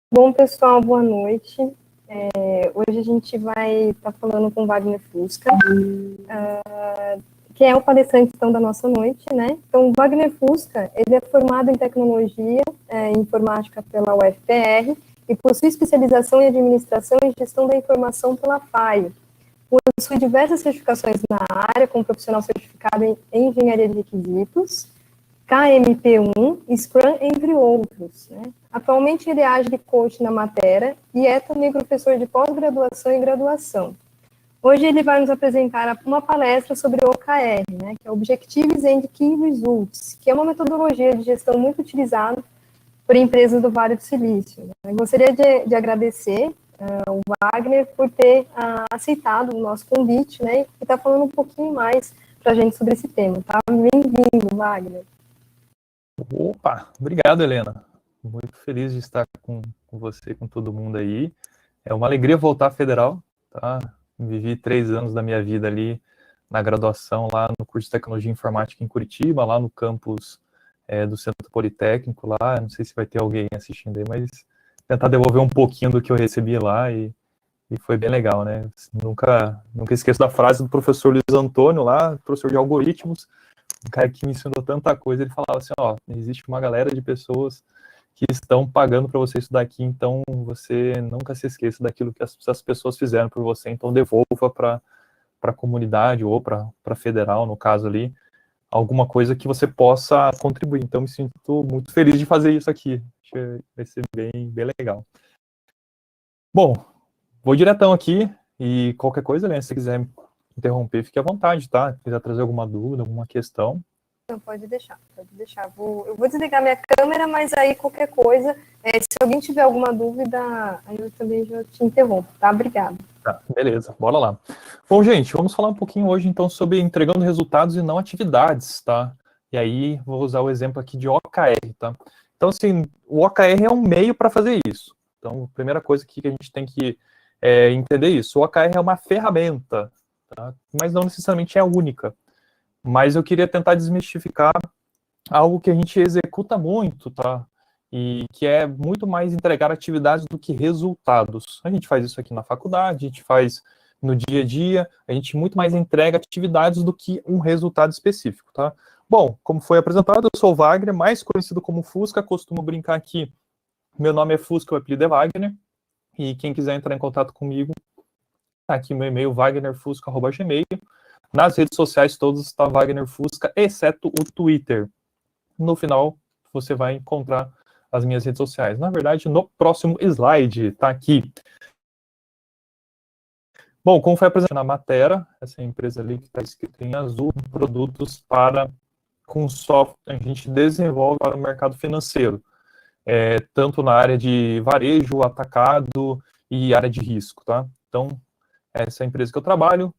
Bom, pessoal, boa noite. Hoje a gente vai estar falando com o Wagner Fusca, que é o palestrante então, da nossa noite, né? Então, o Wagner Fusca, ele é formado em tecnologia em informática pela UFPR e possui especialização em administração e gestão da informação pela FAI. Possui diversas certificações na área, como profissional certificado em engenharia de requisitos, KMP1, Scrum, entre outros. Né? Atualmente ele age de coach na matéria e é também professor de pós-graduação e graduação. Hoje ele vai nos apresentar uma palestra sobre o OKR, né, que é Objectives and Key Results, que é uma metodologia de gestão muito utilizada por empresas do Vale do Silício. Né? Eu gostaria de agradecer o Wagner por ter aceitado o nosso convite, né, e estar falando um pouquinho mais para a gente sobre esse tema. Tá? Bem-vindo, Wagner. Opa, obrigado, Helena. Muito feliz de estar com você, com todo mundo aí. É uma alegria voltar à Federal, tá? Vivi 3 anos da minha vida ali na graduação, lá no curso de Tecnologia e Informática em Curitiba, lá no campus do Centro Politécnico lá. Não sei se vai ter alguém assistindo aí, mas tentar devolver um pouquinho do que eu recebi lá e foi bem legal, né? Nunca esqueço da frase do professor Luiz Antônio lá, professor de algoritmos, um cara que me ensinou tanta coisa. Ele falava assim, ó, existe uma galera de pessoas que estão pagando para você estudar aqui, então você nunca se esqueça daquilo que as pessoas fizeram por você, então devolva para a comunidade ou para a federal, no caso ali, alguma coisa que você possa contribuir. Então me sinto muito feliz de fazer isso aqui. Acho que vai ser bem legal. Bom, vou diretão aqui e qualquer coisa, né, se você quiser interromper, fique à vontade, tá? Se quiser trazer alguma dúvida, alguma questão. Não, pode deixar. Eu vou desligar minha câmera, mas aí qualquer coisa, se alguém tiver alguma dúvida, aí eu também já te interrompo, tá? Obrigada. Tá, beleza, bora lá. Bom, gente, vamos falar um pouquinho hoje, então, sobre entregando resultados e não atividades, tá? E aí, vou usar o exemplo aqui de OKR, tá? Então, assim, o OKR é um meio para fazer isso. Então, a primeira coisa que a gente tem que entender isso. O OKR é uma ferramenta, tá? Mas não necessariamente é a única. Mas eu queria tentar desmistificar algo que a gente executa muito, tá? E que é muito mais entregar atividades do que resultados. A gente faz isso aqui na faculdade, a gente faz no dia a dia, a gente muito mais entrega atividades do que um resultado específico, tá? Bom, como foi apresentado, eu sou o Wagner, mais conhecido como Fusca, costumo brincar aqui, meu nome é Fusca, o apelido é Wagner, e quem quiser entrar em contato comigo, tá aqui meu e-mail, wagnerfusca@gmail. Nas redes sociais todas está Wagner Fusca, exceto o Twitter. No final, você vai encontrar as minhas redes sociais. Na verdade, no próximo slide, tá aqui. Bom, como foi apresentado na matéria, essa empresa ali que está escrito em azul, produtos com software, a gente desenvolve para o mercado financeiro, tanto na área de varejo, atacado e área de risco, tá? Então, essa é a empresa que eu trabalho.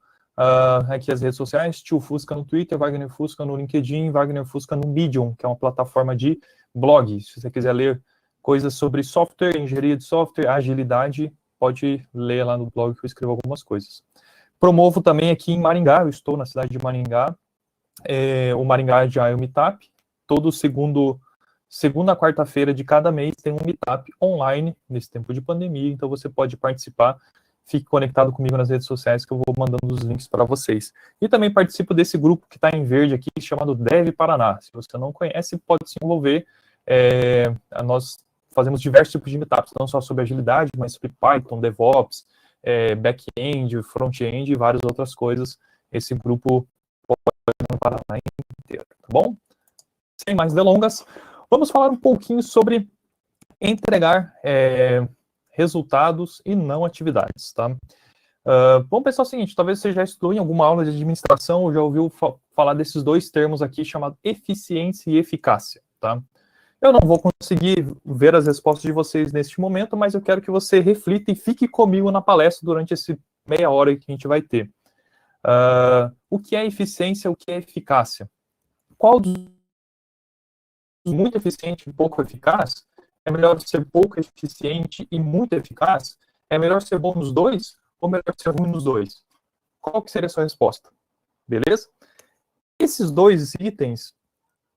Aqui as redes sociais, Tio Fusca no Twitter, Wagner Fusca no LinkedIn, Wagner Fusca no Medium, que é uma plataforma de blog. Se você quiser ler coisas sobre software, engenharia de software, agilidade, pode ler lá no blog que eu escrevo algumas coisas. Promovo também aqui em Maringá, eu estou na cidade de Maringá, o Maringá Agile Meetup. Todo segunda quarta-feira de cada mês tem um meetup online, nesse tempo de pandemia, então você pode participar. Fique conectado comigo nas redes sociais que eu vou mandando os links para vocês. E também participo desse grupo que está em verde aqui, chamado Dev Paraná. Se você não conhece, pode se envolver. Nós fazemos diversos tipos de meetups, não só sobre agilidade, mas sobre Python, DevOps, back-end, front-end e várias outras coisas. Esse grupo pode no Paraná inteiro, tá bom? Sem mais delongas, vamos falar um pouquinho sobre entregar resultados e não atividades, tá? Vamos pensar o seguinte, talvez você já estudou em alguma aula de administração ou já ouviu falar desses dois termos aqui, chamado eficiência e eficácia, tá? Eu não vou conseguir ver as respostas de vocês neste momento, mas eu quero que você reflita e fique comigo na palestra durante esse meia hora que a gente vai ter. O que é eficiência, o que é eficácia? Qual dos muito eficiente e pouco eficaz? É melhor ser pouco eficiente e muito eficaz? É melhor ser bom nos dois ou melhor ser ruim nos dois? Qual que seria a sua resposta? Beleza? Esses dois itens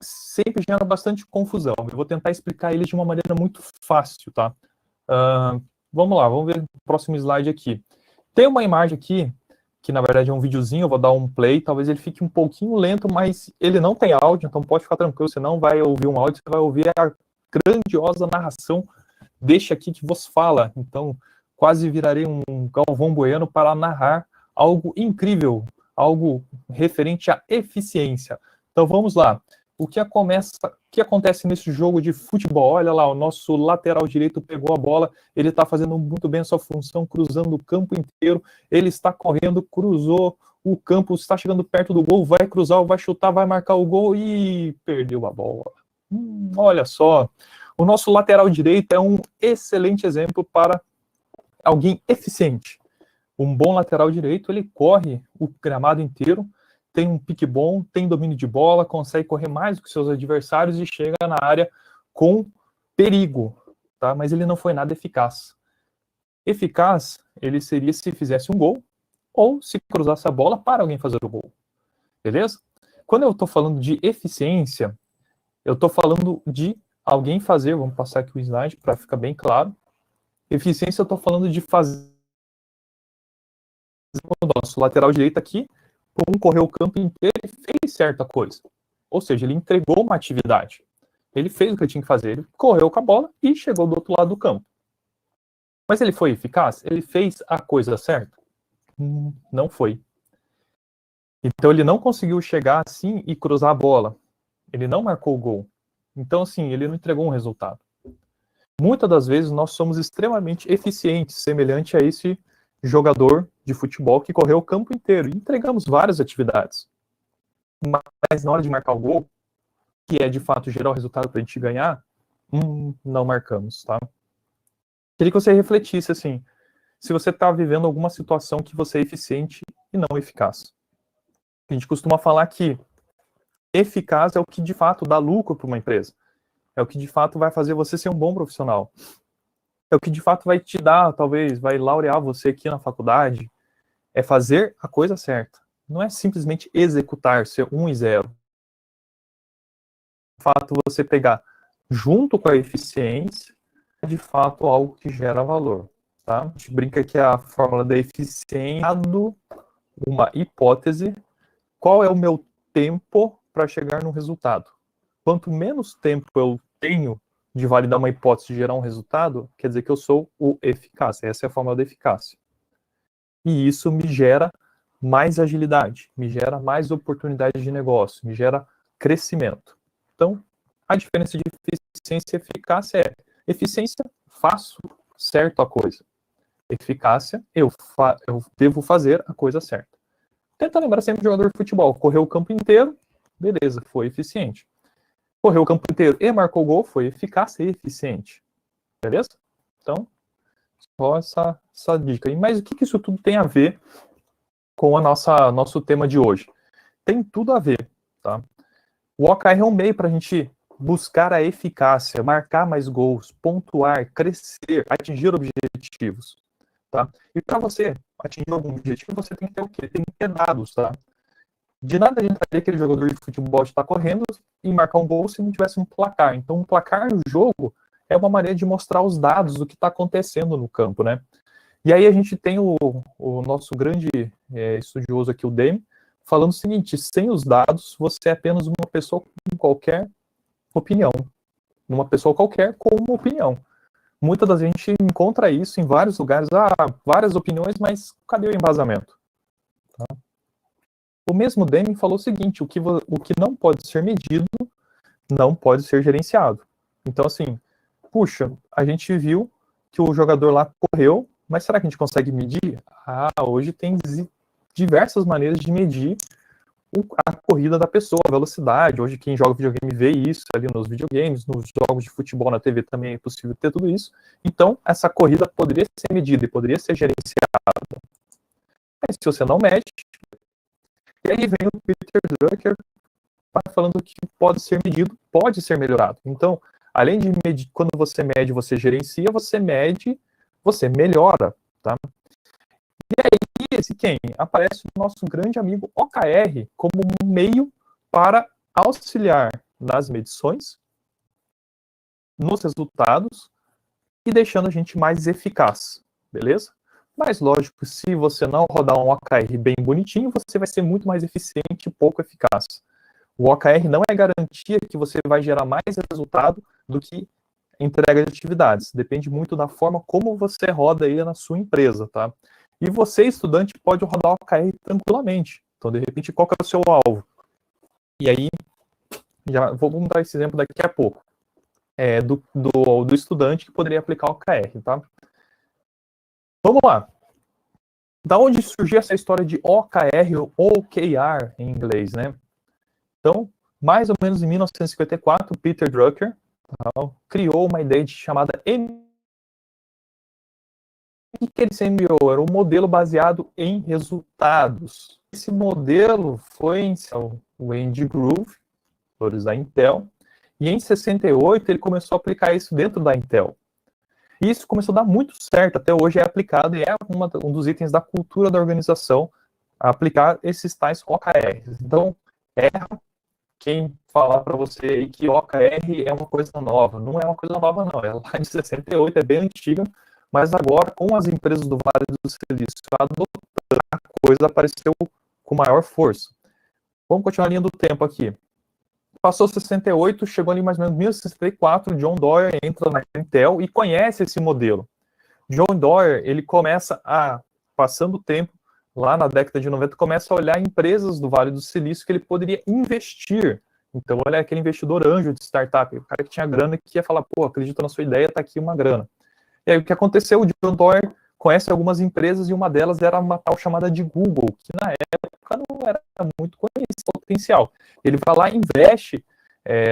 sempre geram bastante confusão. Eu vou tentar explicar eles de uma maneira muito fácil, tá? Vamos lá, vamos ver o próximo slide aqui. Tem uma imagem aqui, que na verdade é um videozinho, eu vou dar um play, talvez ele fique um pouquinho lento, mas ele não tem áudio, então pode ficar tranquilo, você não vai ouvir um áudio, você vai ouvir a grandiosa narração deste aqui que vos fala. Então, quase virarei um Galvão Bueno para narrar algo incrível, algo referente à eficiência. Então vamos lá. O que acontece nesse jogo de futebol? Olha lá, o nosso lateral direito pegou a bola, ele está fazendo muito bem a sua função, cruzando o campo inteiro, ele está correndo, cruzou o campo, está chegando perto do gol, vai cruzar, vai chutar, vai marcar o gol e perdeu a bola. Olha só, o nosso lateral direito é um excelente exemplo para alguém eficiente. Um bom lateral direito, ele corre o gramado inteiro, tem um pique bom, tem domínio de bola, consegue correr mais do que seus adversários e chega na área com perigo, tá? Mas ele não foi nada eficaz. Eficaz, ele seria se fizesse um gol ou se cruzasse a bola para alguém fazer o gol, beleza? Quando eu estou falando de eficiência, eu estou falando de alguém fazer, vamos passar aqui o slide para ficar bem claro. Eficiência, eu estou falando de fazer o nosso lateral direito aqui, correu o campo inteiro e fez certa coisa. Ou seja, ele entregou uma atividade. Ele fez o que ele tinha que fazer. Ele correu com a bola e chegou do outro lado do campo. Mas ele foi eficaz? Ele fez a coisa certa? Não foi. Então ele não conseguiu chegar assim e cruzar a bola. Ele não marcou o gol. Então, assim, ele não entregou um resultado. Muitas das vezes nós somos extremamente eficientes, semelhante a esse jogador de futebol que correu o campo inteiro. E entregamos várias atividades. Mas na hora de marcar o gol, que é de fato gerar o resultado para a gente ganhar, não marcamos, tá? Queria que você refletisse assim, se você está vivendo alguma situação que você é eficiente e não eficaz. A gente costuma falar que eficaz é o que de fato dá lucro para uma empresa. É o que de fato vai fazer você ser um bom profissional. É o que de fato vai te dar, talvez, vai laurear você aqui na faculdade. É fazer a coisa certa. Não é simplesmente executar, ser 1 e 0. De fato, você pegar junto com a eficiência, é de fato algo que gera valor. Tá? A gente brinca que a fórmula da eficiência é uma hipótese. Qual é o meu tempo para chegar no resultado? Quanto menos tempo eu tenho de validar uma hipótese e gerar um resultado, quer dizer que eu sou o eficaz. Essa é a fórmula da eficácia. E isso me gera mais agilidade, me gera mais oportunidades de negócio, me gera crescimento. Então, a diferença de eficiência e eficácia é: eficiência, faço certo a coisa. Eficácia, eu devo fazer a coisa certa. Tenta lembrar sempre do jogador de futebol. Correu o campo inteiro, beleza, foi eficiente. Correu o campo inteiro e marcou o gol, foi eficaz e eficiente. Beleza? Então, só essa dica aí. Mas o que isso tudo tem a ver com a nosso tema de hoje? Tem tudo a ver, tá? O OKR é um meio para a gente buscar a eficácia, marcar mais gols, pontuar, crescer, atingir objetivos, tá? E para você atingir algum objetivo, você tem que ter o quê? Tem que ter dados, tá? De nada adiantaria aquele jogador de futebol estar correndo e marcar um gol se não tivesse um placar. Então, um placar no jogo é uma maneira de mostrar os dados do que está acontecendo no campo, né? E aí a gente tem o nosso grande estudioso aqui, o Demi, falando o seguinte: sem os dados, você é apenas uma pessoa com qualquer opinião. Uma pessoa qualquer com uma opinião. Muitas das vezes a gente encontra isso em vários lugares, várias opiniões, mas cadê o embasamento? Tá? O mesmo Deming falou o seguinte: o que não pode ser medido não pode ser gerenciado. Então, assim, puxa, a gente viu que o jogador lá correu, mas será que a gente consegue medir? Hoje tem diversas maneiras de medir a corrida da pessoa, a velocidade. Hoje quem joga videogame vê isso ali nos videogames, nos jogos de futebol na TV também é possível ter tudo isso. Então, essa corrida poderia ser medida e poderia ser gerenciada. Mas se você não mede, e aí vem o Peter Drucker falando que pode ser medido, pode ser melhorado. Então, além de medir, quando você mede, você gerencia, você mede, você melhora, tá? E aí, quem? Aparece o nosso grande amigo OKR como um meio para auxiliar nas medições, nos resultados, e deixando a gente mais eficaz, beleza? Mas, lógico, se você não rodar um OKR bem bonitinho, você vai ser muito mais eficiente e pouco eficaz. O OKR não é garantia que você vai gerar mais resultado do que entrega de atividades. Depende muito da forma como você roda ele na sua empresa, tá? E você, estudante, pode rodar o OKR tranquilamente. Então, de repente, qual que é o seu alvo? E aí, já vamos dar esse exemplo daqui a pouco. Do estudante que poderia aplicar o OKR, tá? Vamos lá. Da onde surgiu essa história de OKR ou OKR em inglês, né? Então, mais ou menos em 1954, Peter Drucker criou uma ideia chamada MBO. O que esse MBO? Era um modelo baseado em resultados. Esse modelo foi o Andy Grove, da Intel, e em 68 ele começou a aplicar isso dentro da Intel. E isso começou a dar muito certo, até hoje é aplicado e é um dos itens da cultura da organização a aplicar esses tais OKRs. Então, quem falar para você aí que OKR é uma coisa nova. Não é uma coisa nova, não. É lá de 68, é bem antiga, mas agora, com as empresas do Vale do Silício adotando, a coisa apareceu com maior força. Vamos continuar a linha do tempo aqui. Passou 68, chegou ali mais ou menos 1964, John Doerr entra na Intel e conhece esse modelo. John Doerr, ele começa passando o tempo, lá na década de 90, começa a olhar empresas do Vale do Silício que ele poderia investir. Então, olha aquele investidor anjo de startup, o cara que tinha grana que ia falar, pô, acredito na sua ideia, tá aqui uma grana. E aí, o que aconteceu? O John Doerr conhece algumas empresas e uma delas era uma tal chamada de Google, que na época não era muito conhecido o potencial. Ele vai lá, investe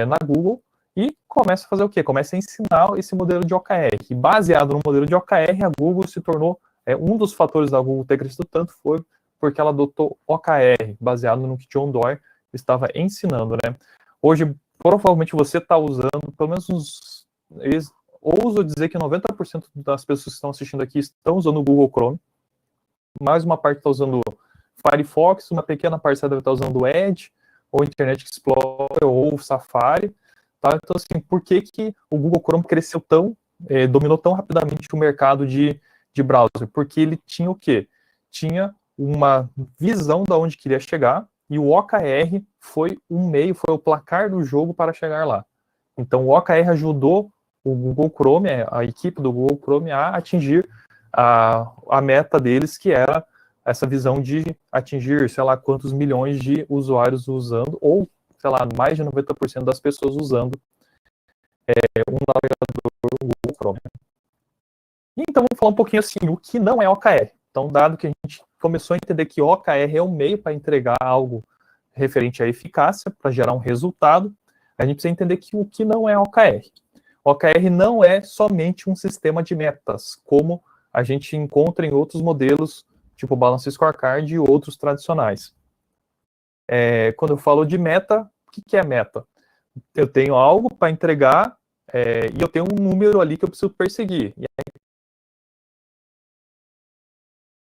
na Google e começa a fazer o quê? Começa a ensinar esse modelo de OKR. E baseado no modelo de OKR, a Google se tornou um dos fatores da Google ter crescido tanto foi porque ela adotou OKR, baseado no que John Doerr estava ensinando, né? Hoje, provavelmente você está usando, pelo menos ouso dizer que 90% das pessoas que estão assistindo aqui estão usando o Google Chrome, mais uma parte está usando o Firefox, uma pequena parcela deve estar usando o Edge, ou Internet Explorer, ou o Safari, tá? Então, assim, por que o Google Chrome cresceu dominou tão rapidamente o mercado de browser? Porque ele tinha o quê? Tinha uma visão de onde queria chegar, e o OKR foi foi o placar do jogo para chegar lá. Então, o OKR ajudou o Google Chrome, a equipe do Google Chrome, a atingir a meta deles, que era essa visão de atingir, sei lá, quantos milhões de usuários usando, ou, sei lá, mais de 90% das pessoas usando um navegador Google Chrome. Então, vamos falar um pouquinho assim, o que não é OKR. Então, dado que a gente começou a entender que OKR é um meio para entregar algo referente à eficácia, para gerar um resultado, a gente precisa entender que o que não é OKR. OKR não é somente um sistema de metas, como a gente encontra em outros modelos, tipo Balance Scorecard e outros tradicionais. Quando eu falo de meta, o que é meta? Eu tenho algo para entregar e eu tenho um número ali que eu preciso perseguir. E aí,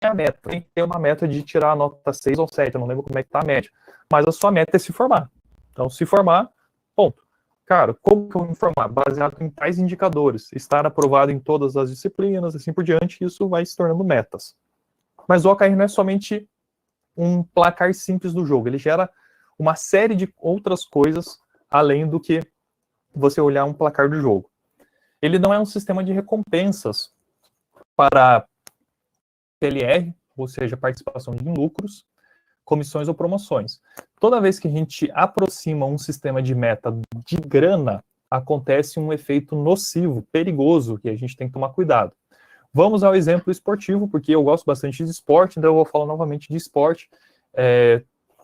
a meta, tem que ter uma meta de tirar a nota 6 ou 7, eu não lembro como é que está a média. Mas a sua meta é se formar. Então, se formar, ponto. Cara, como que eu vou me formar? Baseado em tais indicadores. Estar aprovado em todas as disciplinas, assim por diante, isso vai se tornando metas. Mas o OKR não é somente um placar simples do jogo. Ele gera uma série de outras coisas, além do que você olhar um placar do jogo. Ele não é um sistema de recompensas para PLR, ou seja, participação em lucros, comissões ou promoções. Toda vez que a gente aproxima um sistema de meta de grana, acontece um efeito nocivo, perigoso, que a gente tem que tomar cuidado. Vamos ao exemplo esportivo, porque eu gosto bastante de esporte, então eu vou falar novamente de esporte.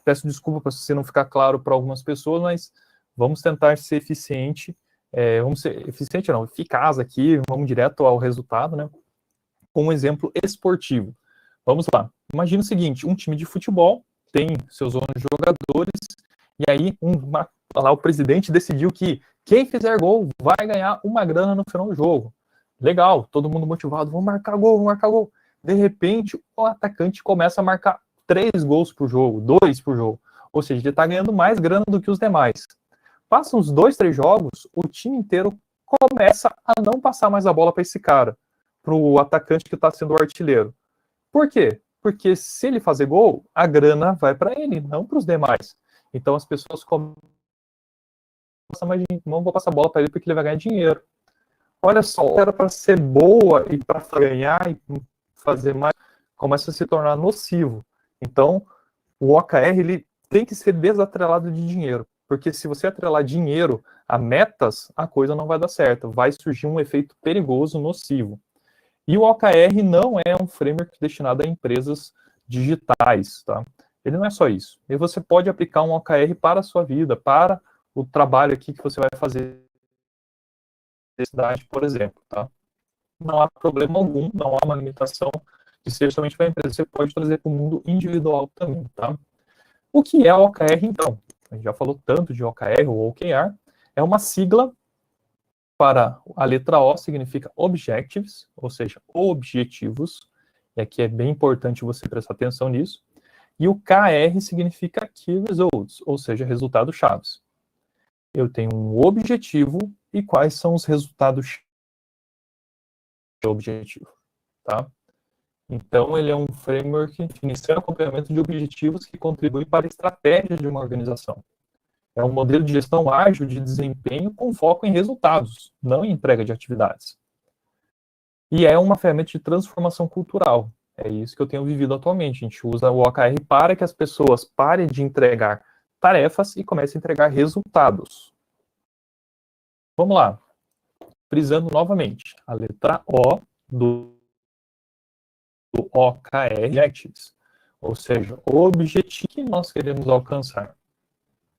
Peço desculpa se não ficar claro para algumas pessoas, mas vamos tentar ser eficiente. Eficaz aqui, vamos direto ao resultado, né? Com um exemplo esportivo. Vamos lá. Imagina o seguinte, um time de futebol tem seus 11 jogadores, e aí o presidente decidiu que quem fizer gol vai ganhar uma grana no final do jogo. Legal, todo mundo motivado, vamos marcar gol, vamos marcar gol. De repente, o atacante começa a marcar 3 gols por jogo, 2 por jogo. Ou seja, ele está ganhando mais grana do que os demais. Passam uns 2, 3 jogos, o time inteiro começa a não passar mais a bola para esse cara, para o atacante que está sendo o artilheiro. Por quê? Porque se ele fazer gol, a grana vai para ele, não para os demais. Então as pessoas começam mais não vou passar a bola para ele porque ele vai ganhar dinheiro. Olha só, era para ser boa e para ganhar e fazer mais, começa a se tornar nocivo. Então, o OKR ele tem que ser desatrelado de dinheiro, porque se você atrelar dinheiro a metas, a coisa não vai dar certo, vai surgir um efeito perigoso, nocivo. E o OKR não é um framework destinado a empresas digitais, tá? Ele não é só isso. E você pode aplicar um OKR para a sua vida, para o trabalho aqui que você vai fazer, por exemplo, tá? Não há problema algum, não há uma limitação de ser somente para a empresa. Você pode trazer para o mundo individual também, tá? O que é OKR, então? A gente já falou tanto de OKR ou OKR. É uma sigla para a letra O, significa Objectives, ou seja, objetivos. E aqui é bem importante você prestar atenção nisso. E o KR significa Key Results, ou seja, resultados chaves. Eu tenho um objetivo e quais são os resultados do objetivo, tá? Então, ele é um framework de definição e acompanhamento de objetivos que contribui para a estratégia de uma organização. É um modelo de gestão ágil de desempenho com foco em resultados, não em entrega de atividades. E é uma ferramenta de transformação cultural. É isso que eu tenho vivido atualmente. A gente usa o OKR para que as pessoas parem de entregar tarefas e comecem a entregar resultados. Vamos lá. Frisando novamente, a letra O do OKR, Objectives, ou seja, o objetivo que nós queremos alcançar.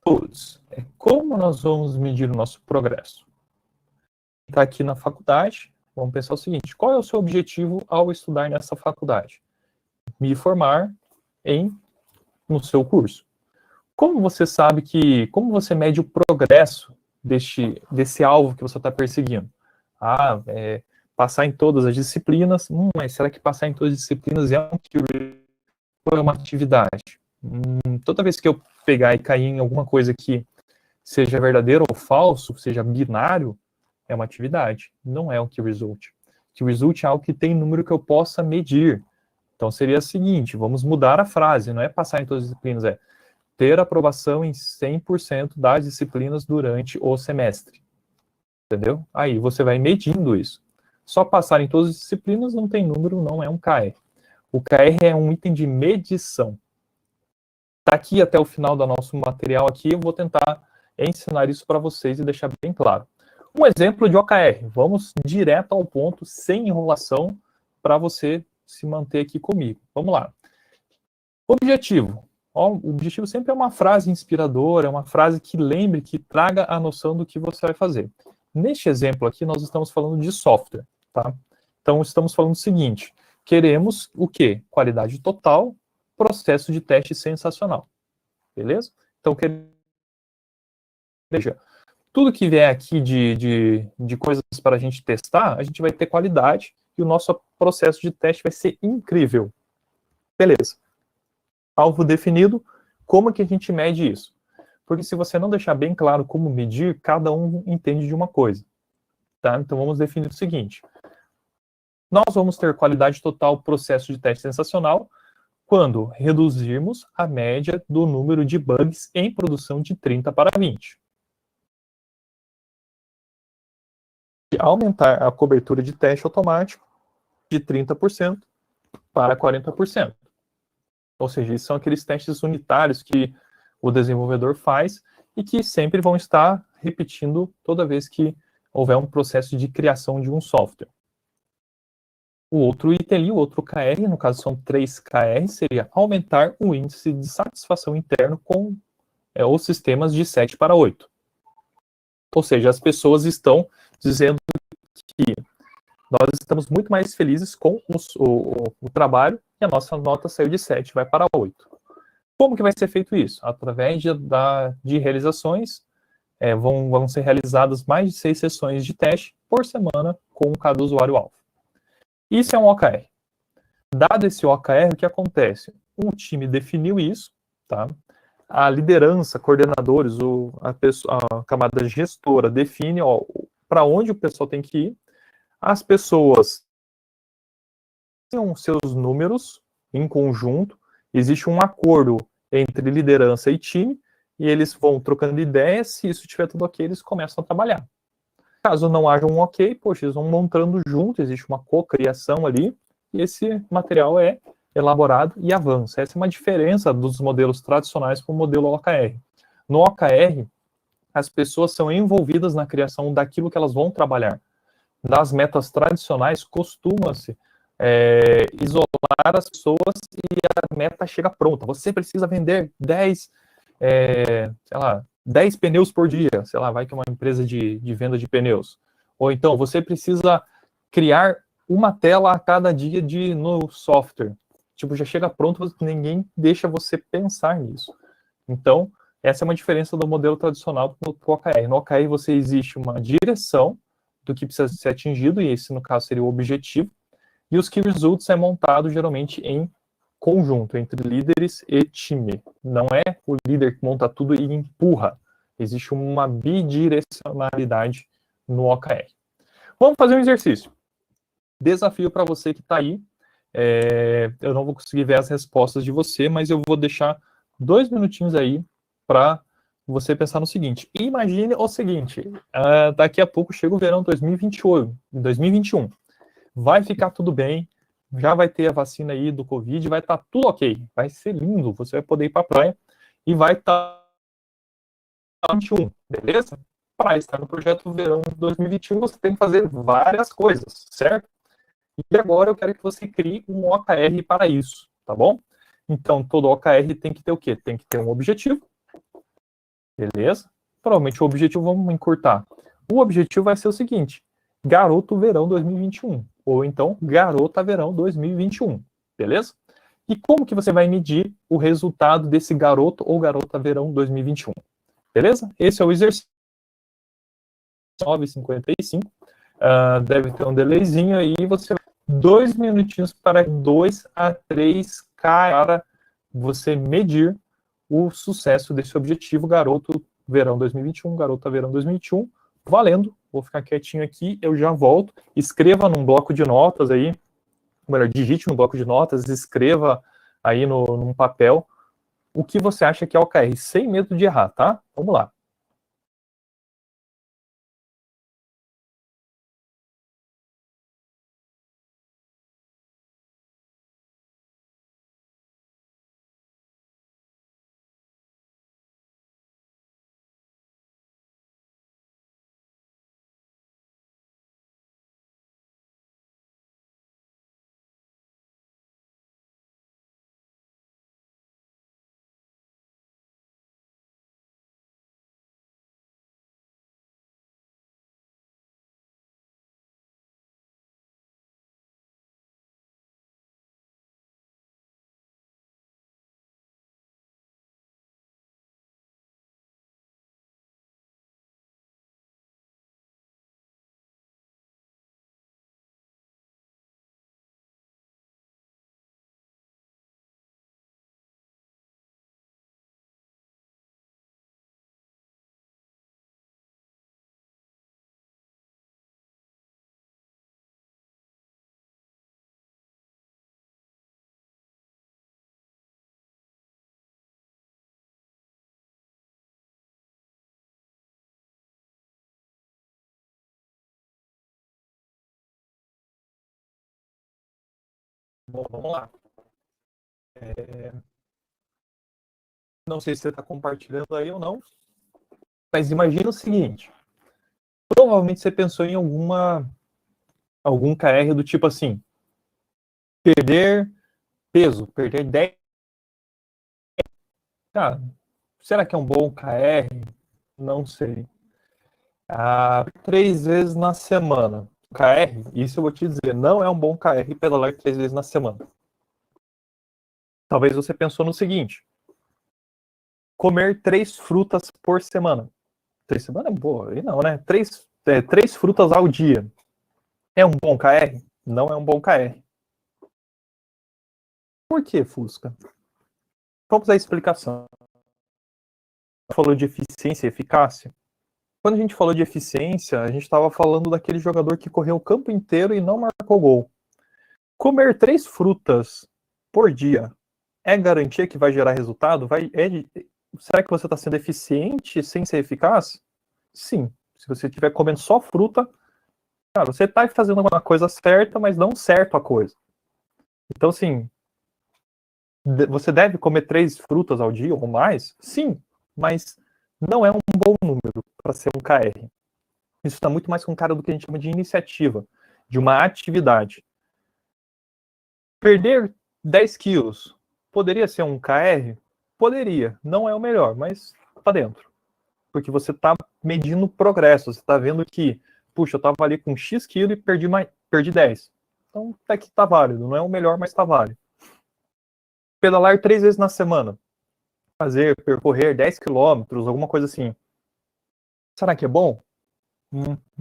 Todos. É como nós vamos medir o nosso progresso. Está aqui na faculdade, vamos pensar o seguinte, qual é o seu objetivo ao estudar nessa faculdade? Me formar no seu curso. Como você sabe como você mede o progresso desse alvo que você está perseguindo? Passar em todas as disciplinas, mas será que passar em todas as disciplinas é uma atividade? Toda vez que eu pegar e cair em alguma coisa que seja verdadeiro ou falso, seja binário, é uma atividade, não é um key result. Key result é algo que tem número que eu possa medir. Então seria o seguinte, vamos mudar a frase, não é passar em todas as disciplinas, é ter aprovação em 100% das disciplinas durante o semestre. Entendeu? Aí você vai medindo isso. Só passar em todas as disciplinas não tem número, não é um KR. O KR é um item de medição. Daqui até o final do nosso material aqui, eu vou tentar ensinar isso para vocês e deixar bem claro. Um exemplo de OKR. Vamos direto ao ponto, sem enrolação, para você se manter aqui comigo. Vamos lá. Objetivo. O objetivo sempre é uma frase inspiradora, é uma frase que lembre, que traga a noção do que você vai fazer. Neste exemplo aqui, nós estamos falando de software, tá? Então, estamos falando o seguinte, queremos o quê? Qualidade total, processo de teste sensacional, beleza? Então, veja, tudo que vier aqui de coisas para a gente testar, a gente vai ter qualidade e o nosso processo de teste vai ser incrível. Beleza. Alvo definido, como que a gente mede isso? Porque se você não deixar bem claro como medir, cada um entende de uma coisa. Tá? Então vamos definir o seguinte. Nós vamos ter qualidade total processo de teste sensacional quando reduzirmos a média do número de bugs em produção de 30 para 20. E aumentar a cobertura de teste automático de 30% para 40%. Ou seja, esses são aqueles testes unitários que o desenvolvedor faz e que sempre vão estar repetindo toda vez que houver um processo de criação de um software. O outro item ali, o outro KR, no caso são 3 KR, seria aumentar o índice de satisfação interno com os sistemas de 7 para 8. Ou seja, as pessoas estão dizendo que nós estamos muito mais felizes com o trabalho e a nossa nota saiu de 7, vai para 8. Como que vai ser feito isso? Através de realizações, vão ser realizadas mais de 6 sessões de teste por semana com cada usuário-alvo. Isso é um OKR. Dado esse OKR, o que acontece? Um time definiu isso, tá? A liderança, coordenadores, a camada gestora define, para onde o pessoal tem que ir. As pessoas têm seus números em conjunto, existe um acordo entre liderança e time, e eles vão trocando ideias, se isso estiver tudo ok, eles começam a trabalhar. Caso não haja um ok, poxa, eles vão montando junto, existe uma cocriação ali, e esse material é elaborado e avança. Essa é uma diferença dos modelos tradicionais para o modelo OKR. No OKR, as pessoas são envolvidas na criação daquilo que elas vão trabalhar. Das metas tradicionais, costuma-se isolar as pessoas e a meta chega pronta. Você precisa vender 10 pneus por dia, sei lá, vai que é uma empresa de venda de pneus. Ou então, você precisa criar uma tela a cada dia no software. Tipo, já chega pronto, ninguém deixa você pensar nisso. Então, essa é uma diferença do modelo tradicional para o OKR. No OKR, você existe uma direção do que precisa ser atingido, e esse, no caso, seria o objetivo, e os Key Results é montado, geralmente, em conjunto, entre líderes e time. Não é o líder que monta tudo e empurra. Existe uma bidirecionalidade no OKR. Vamos fazer um exercício. Desafio para você que está aí. Eu não vou conseguir ver as respostas de você, mas eu vou deixar 2 minutinhos aí para você pensar no seguinte. Imagine o seguinte, daqui a pouco chega o verão 2021. Vai ficar tudo bem, já vai ter a vacina aí do Covid, vai estar tudo ok, vai ser lindo, você vai poder ir para a praia e vai estar 2021, beleza? Para estar no projeto Verão 2021, você tem que fazer várias coisas, certo? E agora eu quero que você crie um OKR para isso, tá bom? Então, todo OKR tem que ter o quê? Tem que ter um objetivo, beleza? Provavelmente o objetivo, vamos encurtar. O objetivo vai ser o seguinte, Garoto Verão 2021, ou então Garota Verão 2021, beleza? E como que você vai medir o resultado desse garoto ou garota verão 2021? Beleza? Esse é o exercício 9h55. Deve ter um delayzinho aí, você 2 minutinhos para 2 a 3 para você medir o sucesso desse objetivo, garoto verão 2021, garota verão 2021, valendo. Vou ficar quietinho aqui, eu já volto. Escreva num bloco de notas aí, melhor, digite no bloco de notas, escreva aí num papel o que você acha que é OKR, sem medo de errar, tá? Vamos lá. Bom, vamos lá. Não sei se você está compartilhando aí ou não, mas imagina o seguinte. Provavelmente você pensou em algum KR do tipo assim, perder peso, perder 10. Cara, será que é um bom KR? Não sei. 3 vezes na semana. KR, isso eu vou te dizer, não é um bom KR pedalar 3 vezes na semana. Talvez você pensou no seguinte, comer 3 frutas por semana. 3 semanas é boa, aí não, né? 3 frutas ao dia. É um bom KR? Não é um bom KR. Por que, Fusca? Vamos à explicação. Falou de eficiência e eficácia. quando a gente falou de eficiência, a gente estava falando daquele jogador que correu o campo inteiro e não marcou gol. Comer 3 frutas por dia é garantia que vai gerar resultado? Será que você está sendo eficiente sem ser eficaz? Sim. Se você estiver comendo só fruta, cara, você está fazendo alguma coisa certa, mas não certo a coisa. Então, assim, você deve comer 3 frutas ao dia ou mais? Sim, mas não é um bom número para ser um KR. Isso está muito mais com cara do que a gente chama de iniciativa, de uma atividade. Perder 10 quilos poderia ser um KR? Poderia. Não é o melhor, mas está dentro. Porque você está medindo progresso. Você está vendo que, puxa, eu estava ali com X quilos e perdi 10. Então, até que está válido. Não é o melhor, mas está válido. Pedalar 3 vezes na semana. Percorrer 10 quilômetros, alguma coisa assim. Será que é bom?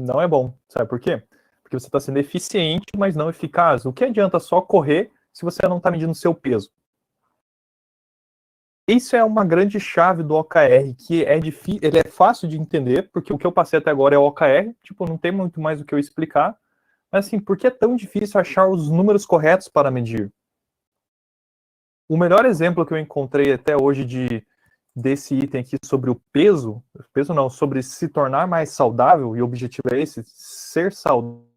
Não é bom. Sabe por quê? Porque você está sendo eficiente, mas não eficaz. O que adianta só correr se você não está medindo o seu peso? Isso é uma grande chave do OKR, que é difícil, ele é fácil de entender, porque o que eu passei até agora é o OKR, tipo, não tem muito mais o que eu explicar. Mas assim, por que é tão difícil achar os números corretos para medir? O melhor exemplo que eu encontrei até hoje desse item aqui sobre o peso não, sobre se tornar mais saudável, e o objetivo é esse, ser saudável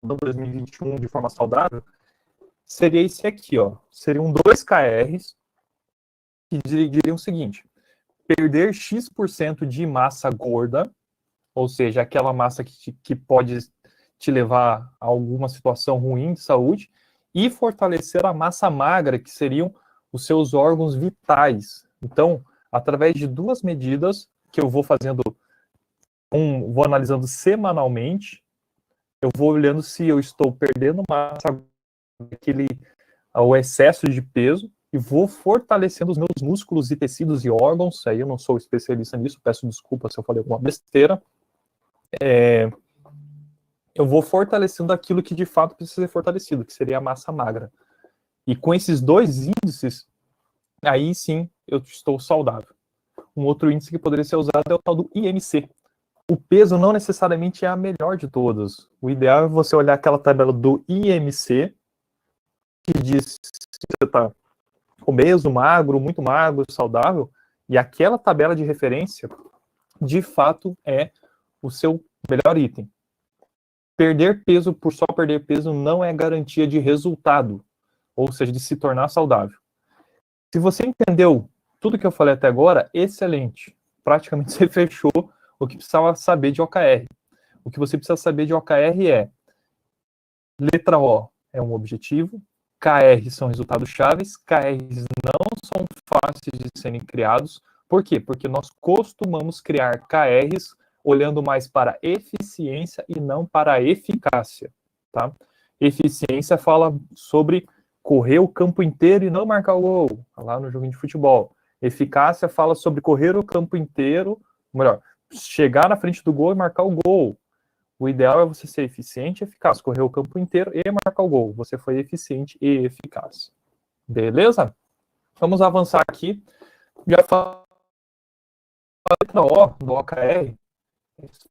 em 2021 de forma saudável, seria esse aqui, ó. Seriam 2 KRs que diriam o seguinte: perder X% de massa gorda, ou seja, aquela massa que pode te levar a alguma situação ruim de saúde, e fortalecer a massa magra, que seriam os seus órgãos vitais. Então, através de 2 medidas que eu vou fazendo, vou analisando semanalmente, eu vou olhando se eu estou perdendo massa, o excesso de peso, e vou fortalecendo os meus músculos e tecidos e órgãos. Aí eu não sou especialista nisso, peço desculpa se eu falei alguma besteira. Eu vou fortalecendo aquilo que de fato precisa ser fortalecido, que seria a massa magra. E com esses 2 índices, aí sim eu estou saudável. Um outro índice que poderia ser usado é o tal do IMC. O peso não necessariamente é a melhor de todas. O ideal é você olhar aquela tabela do IMC, que diz se você está obeso, magro, muito magro, saudável, e aquela tabela de referência, de fato, é o seu melhor item. Perder peso por só perder peso não é garantia de resultado, ou seja, de se tornar saudável. Se você entendeu tudo que eu falei até agora, excelente. Praticamente você fechou o que precisava saber de OKR. O que você precisa saber de OKR é: letra O é um objetivo, KR são resultados chaves, KRs não são fáceis de serem criados. Por quê? Porque nós costumamos criar KRs olhando mais para eficiência e não para eficácia, tá? Eficiência fala sobre correr o campo inteiro e não marcar o gol, lá no jogo de futebol. Eficácia fala sobre correr o campo inteiro, melhor, chegar na frente do gol e marcar o gol. O ideal é você ser eficiente e eficaz, correr o campo inteiro e marcar o gol. Você foi eficiente e eficaz. Beleza? Vamos avançar aqui. Já fala a letra O do OKR.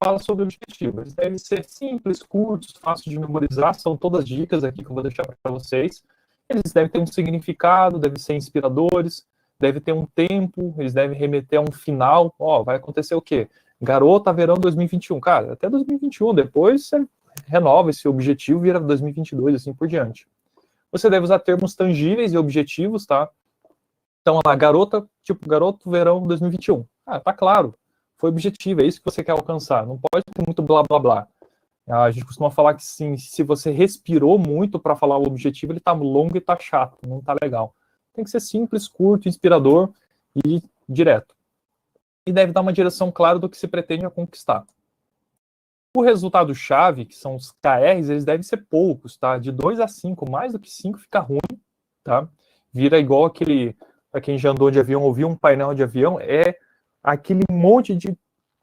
Fala sobre o objetivo. Eles devem ser simples, curtos, fáceis de memorizar. São todas dicas aqui que eu vou deixar para vocês. Eles devem ter um significado, devem ser inspiradores, devem ter um tempo, eles devem remeter a um final. Ó, vai acontecer o quê? Garota Verão 2021. Cara, até 2021. Depois você renova esse objetivo, vira 2022, assim por diante. Você deve usar termos tangíveis e objetivos, tá? Então, lá, garota, tipo, garoto verão 2021. Ah, tá claro. Foi objetivo, é isso que você quer alcançar. Não pode ter muito blá, blá, blá. A gente costuma falar que sim, se você respirou muito para falar o objetivo, ele tá longo e tá chato, não tá legal. Tem que ser simples, curto, inspirador e direto. E deve dar uma direção clara do que se pretende conquistar. O resultado-chave, que são os KRs, eles devem ser poucos, tá? De 2 a 5, mais do que 5 fica ruim, tá? Vira igual aquele, para quem já andou de avião, ouviu um painel de avião, é aquele monte de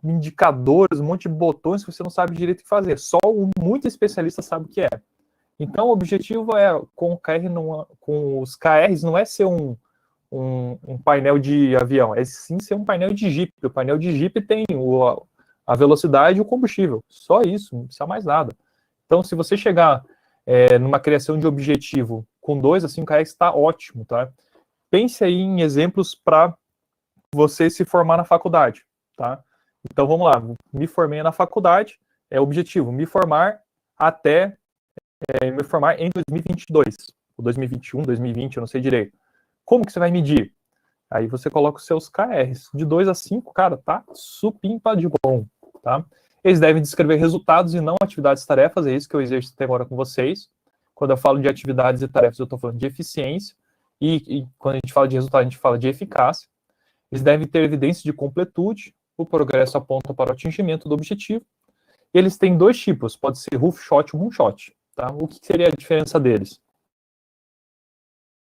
indicadores, um monte de botões que você não sabe direito o que fazer. Só um muito especialista sabe o que é. Então, o objetivo é, com os KRs, não é ser um painel de avião, é sim ser um painel de Jeep. O painel de Jeep tem a velocidade e o combustível. Só isso, não precisa mais nada. Então, se você chegar numa criação de objetivo com 2 a 5 kr, está ótimo, tá? Pense aí em exemplos para você se formar na faculdade, tá? Então, vamos lá. Me formei na faculdade, objetivo, me formar em 2022, ou 2021, 2020, eu não sei direito. Como que você vai medir? Aí você coloca os seus KRs. De 2 a 5, cara, tá supimpa de bom, tá? Eles devem descrever resultados e não atividades e tarefas, é isso que eu exercitei agora com vocês. Quando eu falo de atividades e tarefas, eu estou falando de eficiência, e quando a gente fala de resultado, a gente fala de eficácia. Eles devem ter evidência de completude, o progresso aponta para o atingimento do objetivo. Eles têm 2 tipos, pode ser roof shot ou moonshot, tá? O que seria a diferença deles?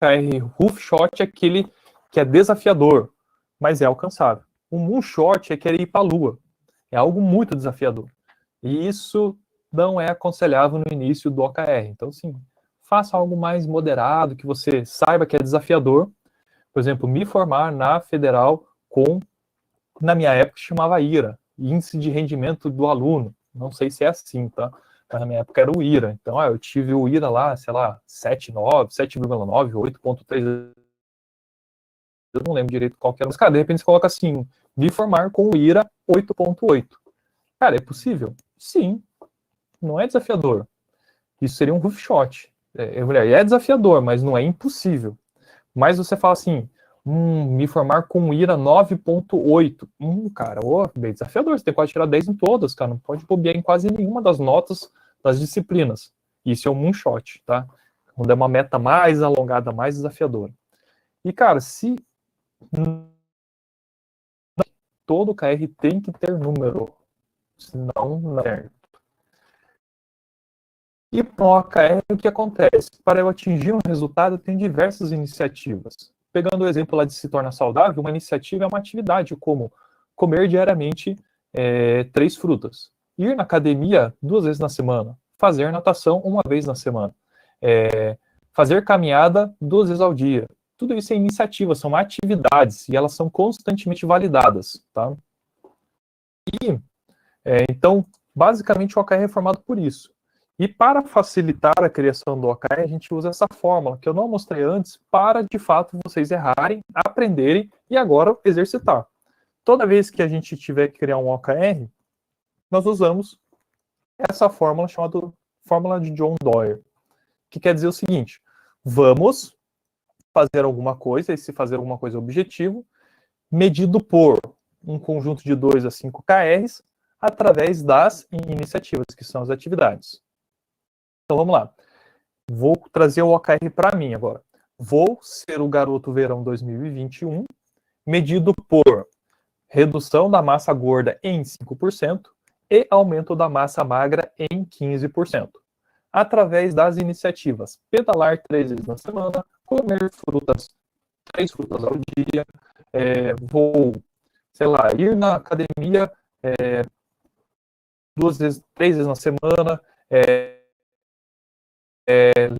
O roof shot é aquele que é desafiador, mas é alcançável. O moonshot é querer ir para a Lua. É algo muito desafiador. E isso não é aconselhável no início do OKR. Então, sim, faça algo mais moderado, que você saiba que é desafiador. Por exemplo, me formar na Federal na minha época, chamava IRA, Índice de Rendimento do Aluno. Não sei se é assim, tá? Mas na minha época era o IRA. Então, eu tive o IRA lá, sei lá, 7,9, 7,9, 8,3. Eu não lembro direito qual que era. Mas, cara, de repente você coloca assim, me formar com o IRA 8,8. Cara, é possível? Sim. Não é desafiador. Isso seria um roof shot. É desafiador, mas não é impossível. Mas você fala assim, me formar com IRA 9,8. Cara, bem desafiador. Você tem quase tirar 10 em todas, cara. Não pode bobear em quase nenhuma das notas das disciplinas. Isso é um moonshot, tá? Quando é uma meta mais alongada, mais desafiadora. E, cara, se todo KR tem que ter número, senão não é certo. E para o OKR, o que acontece? Para eu atingir um resultado, tem diversas iniciativas. Pegando o exemplo lá de Se Torna Saudável, uma iniciativa é uma atividade como comer diariamente 3 frutas, ir na academia 2 vezes na semana, fazer natação 1 vez na semana, fazer caminhada 2 vezes ao dia. Tudo isso é iniciativa, são atividades, e elas são constantemente validadas, tá? E, então, basicamente, o OKR é formado por isso. E para facilitar a criação do OKR, a gente usa essa fórmula, que eu não mostrei antes, para, de fato, vocês errarem, aprenderem e agora exercitar. Toda vez que a gente tiver que criar um OKR, nós usamos essa fórmula chamada fórmula de John Doerr, que quer dizer o seguinte: vamos fazer alguma coisa, e se fazer alguma coisa é objetivo, medido por um conjunto de 2 a 5 KRs, através das iniciativas, que são as atividades. Então vamos lá. Vou trazer o OKR para mim agora. Vou ser o garoto verão 2021, medido por redução da massa gorda em 5% e aumento da massa magra em 15%. Através das iniciativas pedalar 3 vezes na semana, comer 3 frutas ao dia, vou, sei lá, ir na academia 3 vezes na semana,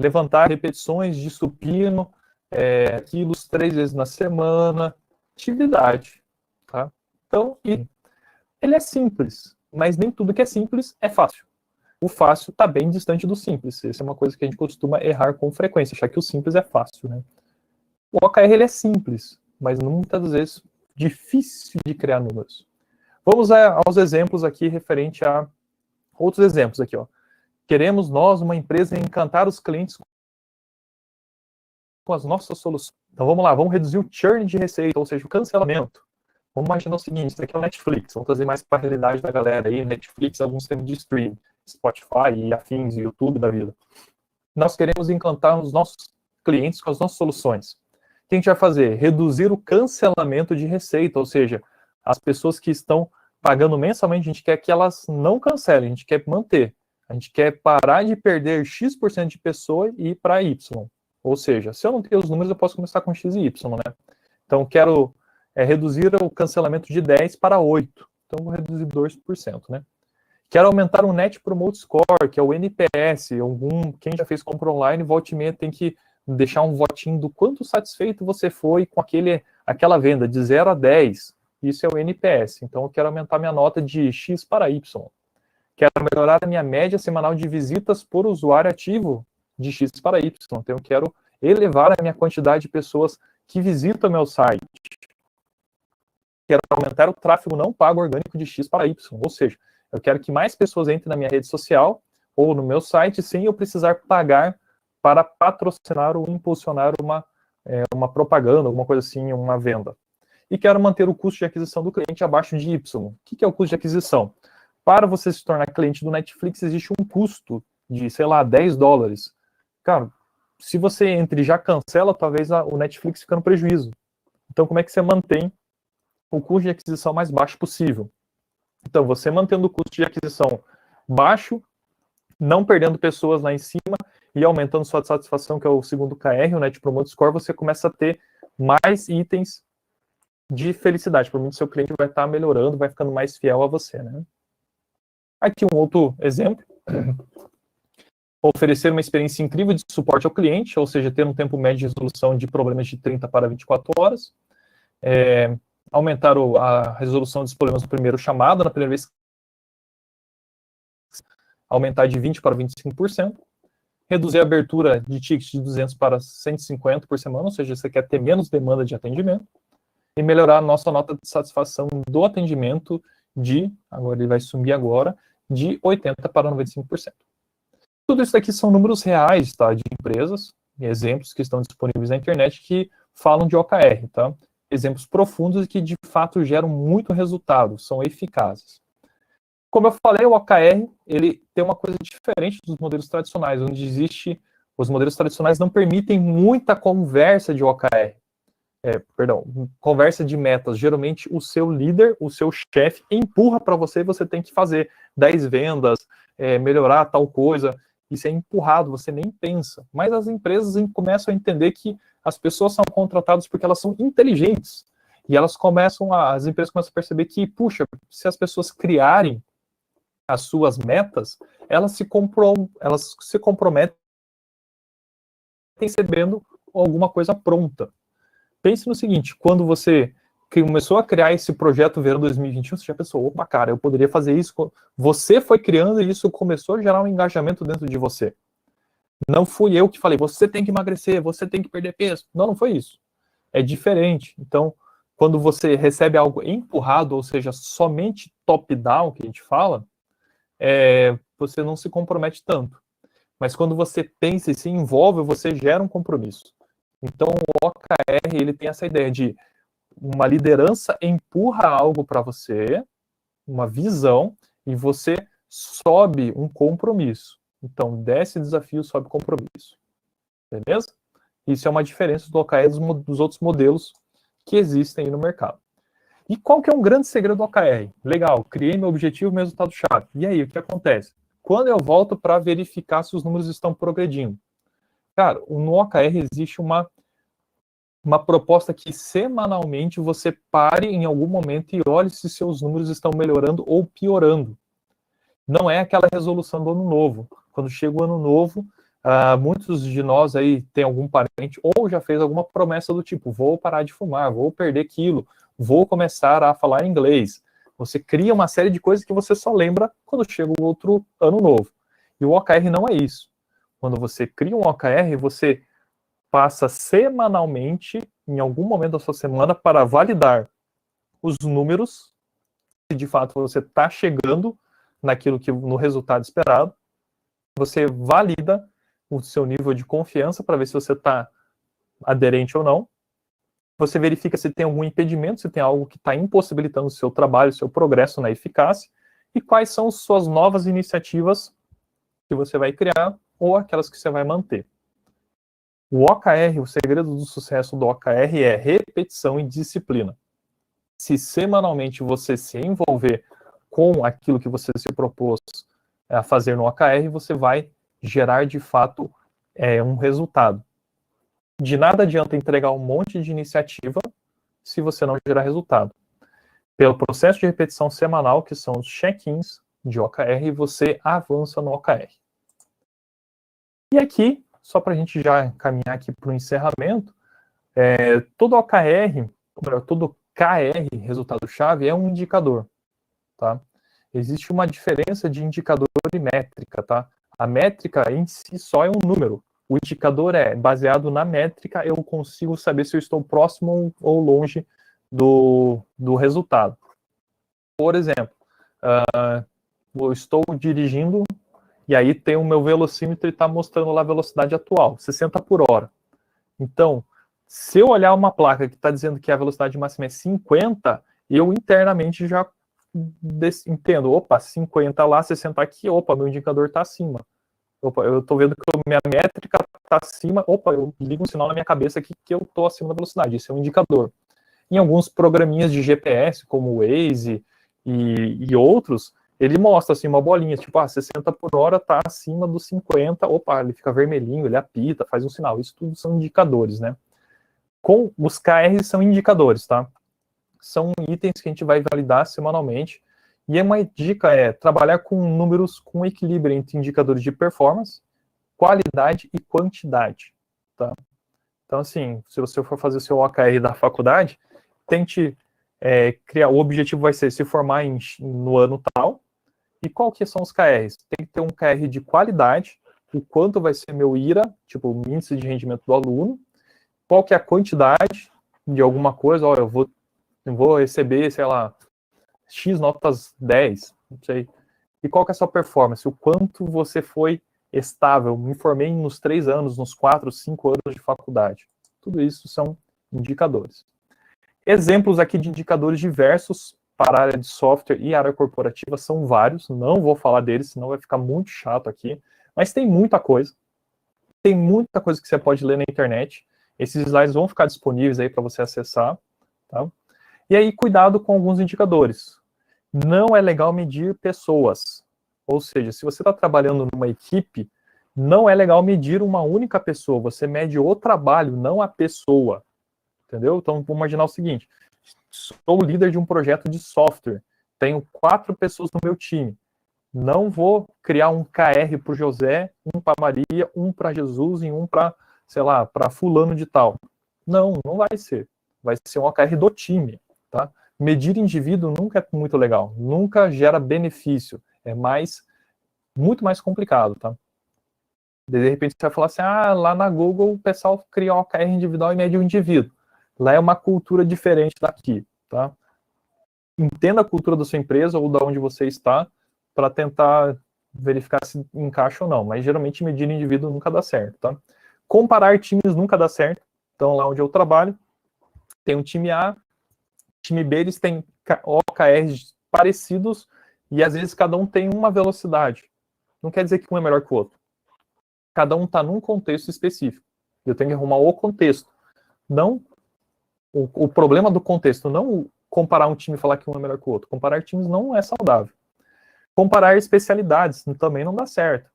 levantar repetições de supino, quilos 3 vezes na semana, atividade, tá? Então, ele é simples, mas nem tudo que é simples é fácil. O fácil está bem distante do simples. Essa é uma coisa que a gente costuma errar com frequência, achar que o simples é fácil, né? O OKR ele é simples, mas muitas vezes difícil de criar números. Vamos aos exemplos aqui referente a outros exemplos aqui, ó. Queremos nós, uma empresa, encantar os clientes com as nossas soluções. Então vamos lá, vamos reduzir o churn de receita, ou seja, o cancelamento. Vamos imaginar o seguinte, isso aqui é o Netflix, vamos trazer mais para a realidade da galera aí, Netflix, alguns sistemas de streaming, Spotify e afins, YouTube da vida. Nós queremos encantar os nossos clientes com as nossas soluções. O que a gente vai fazer? Reduzir o cancelamento de receita, ou seja, as pessoas que estão pagando mensalmente, a gente quer que elas não cancelem, a gente quer manter. A gente quer parar de perder X% de pessoa e ir para Y. Ou seja, se eu não tenho os números, eu posso começar com X e Y, né? Então, quero reduzir o cancelamento de 10 para 8. Então, vou reduzir 2%, né? Quero aumentar o Net Promote Score, que é o NPS. Quem já fez compra online, volta e meia tem que deixar um votinho do quanto satisfeito você foi com aquela venda, de 0 a 10. Isso é o NPS. Então, eu quero aumentar minha nota de X para Y. Quero melhorar a minha média semanal de visitas por usuário ativo de X para Y. Então, eu quero elevar a minha quantidade de pessoas que visitam o meu site. Quero aumentar o tráfego não pago orgânico de X para Y. Ou seja, eu quero que mais pessoas entrem na minha rede social ou no meu site sem eu precisar pagar para patrocinar ou impulsionar uma propaganda, alguma coisa assim, uma venda. E quero manter o custo de aquisição do cliente abaixo de Y. O que é o custo de aquisição? Para você se tornar cliente do Netflix, existe um custo de, sei lá, $10. Cara, se você entra e já cancela, talvez o Netflix fica no prejuízo. Então, como é que você mantém o custo de aquisição mais baixo possível? Então, você mantendo o custo de aquisição baixo, não perdendo pessoas lá em cima e aumentando sua satisfação, que é o segundo KR, o Net Promoter Score, você começa a ter mais itens de felicidade. Provavelmente seu cliente vai estar melhorando, vai ficando mais fiel a você, né? Aqui um outro exemplo. Oferecer uma experiência incrível de suporte ao cliente, ou seja, ter um tempo médio de resolução de problemas de 30 para 24 horas. Aumentar a resolução dos problemas no primeiro chamado, na primeira vez. Aumentar de 20% para 25%. Reduzir a abertura de tickets de 200 para 150 por semana, ou seja, você quer ter menos demanda de atendimento. E melhorar a nossa nota de satisfação do atendimento agora ele vai sumir agora, de 80% para 95%. Tudo isso aqui são números reais, tá, de empresas, exemplos que estão disponíveis na internet que falam de OKR, tá? Exemplos profundos e que de fato geram muito resultado, são eficazes. Como eu falei, o OKR, ele tem uma coisa diferente dos modelos tradicionais, onde os modelos tradicionais não permitem muita conversa de OKR. Conversa de metas. Geralmente o seu líder, o seu chefe empurra para você e você tem que fazer 10 vendas, melhorar tal coisa. Isso é empurrado, você nem pensa. Mas as empresas começam a entender que as pessoas são contratadas porque elas são inteligentes. E as empresas começam a perceber que, puxa, se as pessoas criarem as suas metas, elas se comprometem recebendo alguma coisa pronta. Pense no seguinte, quando você começou a criar esse projeto verão 2021, você já pensou, opa, cara, eu poderia fazer isso. Você foi criando e isso começou a gerar um engajamento dentro de você. Não fui eu que falei, você tem que emagrecer, você tem que perder peso. Não foi isso. É diferente. Então, quando você recebe algo empurrado, ou seja, somente top-down, que a gente fala, você não se compromete tanto. Mas quando você pensa e se envolve, você gera um compromisso. Então, o OKR, ele tem essa ideia de uma liderança empurra algo para você, uma visão, e você sobe um compromisso. Então, desce desafio, sobe compromisso. Beleza? Isso é uma diferença do OKR dos outros modelos que existem aí no mercado. E qual que é um grande segredo do OKR? Legal, criei meu objetivo, meu resultado-chave. E aí, o que acontece? Quando eu volto para verificar se os números estão progredindo? Cara, no OKR existe uma proposta que semanalmente você pare em algum momento e olhe se seus números estão melhorando ou piorando. Não é aquela resolução do ano novo. Quando chega o ano novo, muitos de nós aí tem algum parente ou já fez alguma promessa do tipo, vou parar de fumar, vou perder quilo, vou começar a falar inglês. Você cria uma série de coisas que você só lembra quando chega o outro ano novo. E o OKR não é isso. Quando você cria um OKR, você passa semanalmente, em algum momento da sua semana, para validar os números, se de fato você está chegando no resultado esperado, você valida o seu nível de confiança para ver se você está aderente ou não, você verifica se tem algum impedimento, se tem algo que está impossibilitando o seu trabalho, o seu progresso na eficácia, e quais são suas novas iniciativas que você vai criar ou aquelas que você vai manter. O OKR, o segredo do sucesso do OKR é repetição e disciplina. Se semanalmente você se envolver com aquilo que você se propôs a fazer no OKR, você vai gerar de fato um resultado. De nada adianta entregar um monte de iniciativa se você não gerar resultado. Pelo processo de repetição semanal, que são os check-ins de OKR, você avança no OKR. E aqui, só para a gente já caminhar aqui para o encerramento, todo OKR, todo KR, resultado-chave, é um indicador, tá? Existe uma diferença de indicador e métrica, tá? A métrica em si só é um número. O indicador é baseado na métrica, eu consigo saber se eu estou próximo ou longe do resultado. Por exemplo, eu estou dirigindo e aí tem o meu velocímetro e está mostrando lá a velocidade atual, 60 por hora. Então, se eu olhar uma placa que está dizendo que a velocidade máxima é 50, eu internamente já entendo, opa, 50 lá, 60 aqui, opa, meu indicador está acima. Opa, eu estou vendo que minha métrica está acima, opa, eu ligo um sinal na minha cabeça aqui que eu estou acima da velocidade, isso é um indicador. Em alguns programinhas de GPS, como o Waze e outros, ele mostra assim uma bolinha, tipo, 60 por hora está acima dos 50, opa, ele fica vermelhinho, ele apita, faz um sinal. Isso tudo são indicadores, né? Com os KRs são indicadores, tá? São itens que a gente vai validar semanalmente. E uma dica é trabalhar com números com equilíbrio entre indicadores de performance, qualidade e quantidade, tá? Então, assim, se você for fazer o seu OKR da faculdade, tente criar, o objetivo vai ser se formar no ano tal. E qual que são os KRs? Tem que ter um KR de qualidade, o quanto vai ser meu IRA, tipo, o índice de rendimento do aluno, qual que é a quantidade de alguma coisa, eu vou receber, sei lá, X notas 10, não sei. E qual que é a sua performance? O quanto você foi estável, me formei nos 3 anos, nos 4, 5 anos de faculdade. Tudo isso são indicadores. Exemplos aqui de indicadores diversos para a área de software e área corporativa são vários, não vou falar deles, senão vai ficar muito chato aqui, mas tem muita coisa que você pode ler na internet, esses slides vão ficar disponíveis aí para você acessar, tá? E aí, cuidado com alguns indicadores. Não é legal medir pessoas, ou seja, se você está trabalhando numa equipe, não é legal medir uma única pessoa, você mede o trabalho, não a pessoa, entendeu? Então, vamos imaginar o seguinte, sou líder de um projeto de software, tenho 4 pessoas no meu time, não vou criar um KR para o José, um para Maria, um para Jesus e um para, sei lá, para fulano de tal. Não vai ser. Vai ser um OKR do time, tá? Medir indivíduo nunca é muito legal, nunca gera benefício, é muito mais complicado, tá? De repente você vai falar assim, lá na Google o pessoal cria um OKR individual e mede o indivíduo. Lá é uma cultura diferente daqui, tá? Entenda a cultura da sua empresa ou da onde você está para tentar verificar se encaixa ou não, mas geralmente medir indivíduo nunca dá certo, tá? Comparar times nunca dá certo. Então, lá onde eu trabalho, tem um time A, time B, eles têm OKRs parecidos e às vezes cada um tem uma velocidade. Não quer dizer que um é melhor que o outro. Cada um está num contexto específico. Eu tenho que arrumar o contexto. Não o problema do contexto, não comparar um time e falar que um é melhor que o outro. Comparar times não é saudável. Comparar especialidades também não dá certo.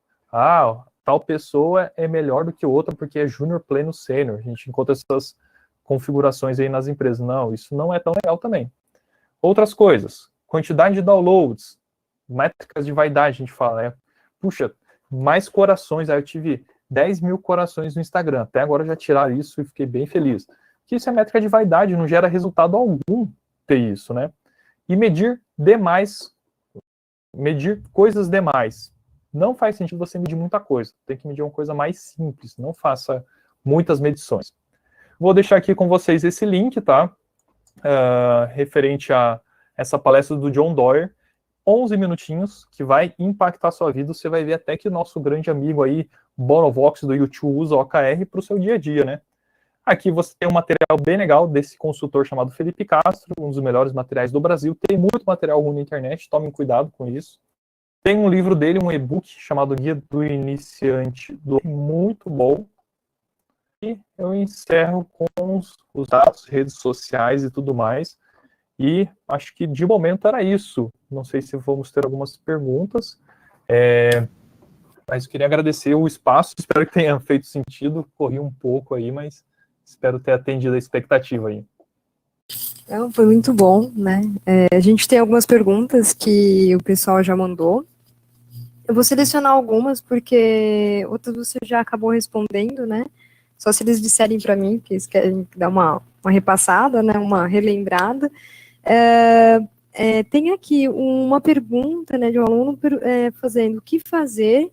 Tal pessoa é melhor do que outra porque é júnior, pleno, sênior. A gente encontra essas configurações aí nas empresas. Não, isso não é tão legal também. Outras coisas, quantidade de downloads, métricas de vaidade, a gente fala, né? Puxa, mais corações, aí eu tive 10 mil corações no Instagram, até agora já tiraram isso e fiquei bem feliz. Que isso é métrica de vaidade, não gera resultado algum ter isso, né? E medir coisas demais. Não faz sentido você medir muita coisa, tem que medir uma coisa mais simples, não faça muitas medições. Vou deixar aqui com vocês esse link, tá? Referente a essa palestra do John Doerr, 11 minutinhos, que vai impactar a sua vida. Você vai ver até que nosso grande amigo aí, Bonovox do YouTube, usa OKR para o seu dia a dia, né? Aqui você tem um material bem legal desse consultor chamado Felipe Castro, um dos melhores materiais do Brasil. Tem muito material ruim na internet, tomem cuidado com isso. Tem um livro dele, um e-book chamado Guia do Iniciante, muito bom. E eu encerro com os dados, redes sociais e tudo mais. E acho que de momento era isso. Não sei se vamos ter algumas perguntas, mas eu queria agradecer o espaço. Espero que tenha feito sentido. Corri um pouco aí, mas espero ter atendido a expectativa aí. Foi muito bom, né? A gente tem algumas perguntas que o pessoal já mandou. Eu vou selecionar algumas, porque outras você já acabou respondendo, né? só se eles disserem para mim que eles querem dar uma repassada, né, uma relembrada. Tem aqui uma pergunta, né, de um aluno fazendo: o que fazer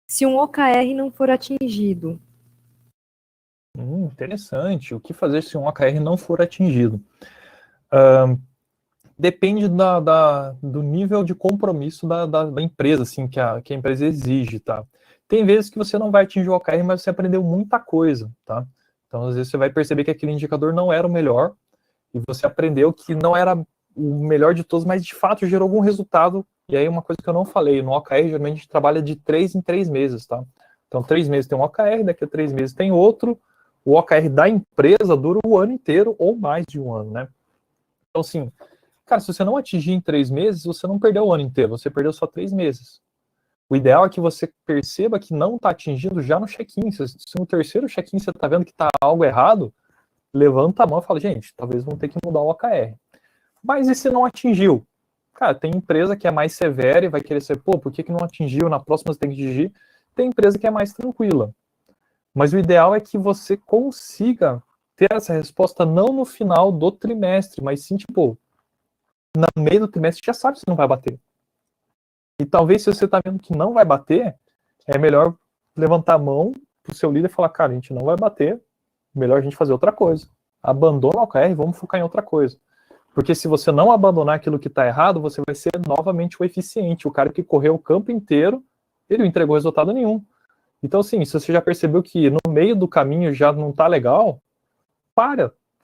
se um OKR não for atingido? Interessante. O que fazer se um OKR não for atingido? Depende do nível de compromisso da empresa, assim, que a empresa exige, tá? Tem vezes que você não vai atingir o OKR, mas você aprendeu muita coisa, tá? Então, às vezes, você vai perceber que aquele indicador não era o melhor e você aprendeu que não era o melhor de todos, mas, de fato, gerou algum resultado. E aí, uma coisa que eu não falei, no OKR, geralmente, a gente trabalha de 3 em 3 meses, tá? Então, 3 meses tem um OKR, daqui a 3 meses tem outro. O OKR da empresa dura o ano inteiro ou mais de um ano, né? Então, assim, cara, se você não atingir em 3 meses, você não perdeu o ano inteiro, você perdeu só 3 meses. O ideal é que você perceba que não está atingindo já no check-in. Se no terceiro check-in você está vendo que está algo errado, levanta a mão e fala, gente, talvez vamos ter que mudar o OKR. Mas e se não atingiu? Cara, tem empresa que é mais severa e vai querer ser, pô, por que não atingiu? Na próxima você tem que atingir. Tem empresa que é mais tranquila. Mas o ideal é que você consiga ter essa resposta não no final do trimestre, mas sim, tipo, no meio do trimestre, já sabe se não vai bater. E talvez, se você está vendo que não vai bater, é melhor levantar a mão para o seu líder e falar, cara, a gente não vai bater, melhor a gente fazer outra coisa. Abandona o OKR, vamos focar em outra coisa. Porque se você não abandonar aquilo que está errado, você vai ser novamente o eficiente, o cara que correu o campo inteiro, ele não entregou resultado nenhum. Então, assim, se você já percebeu que no meio do caminho já não está legal,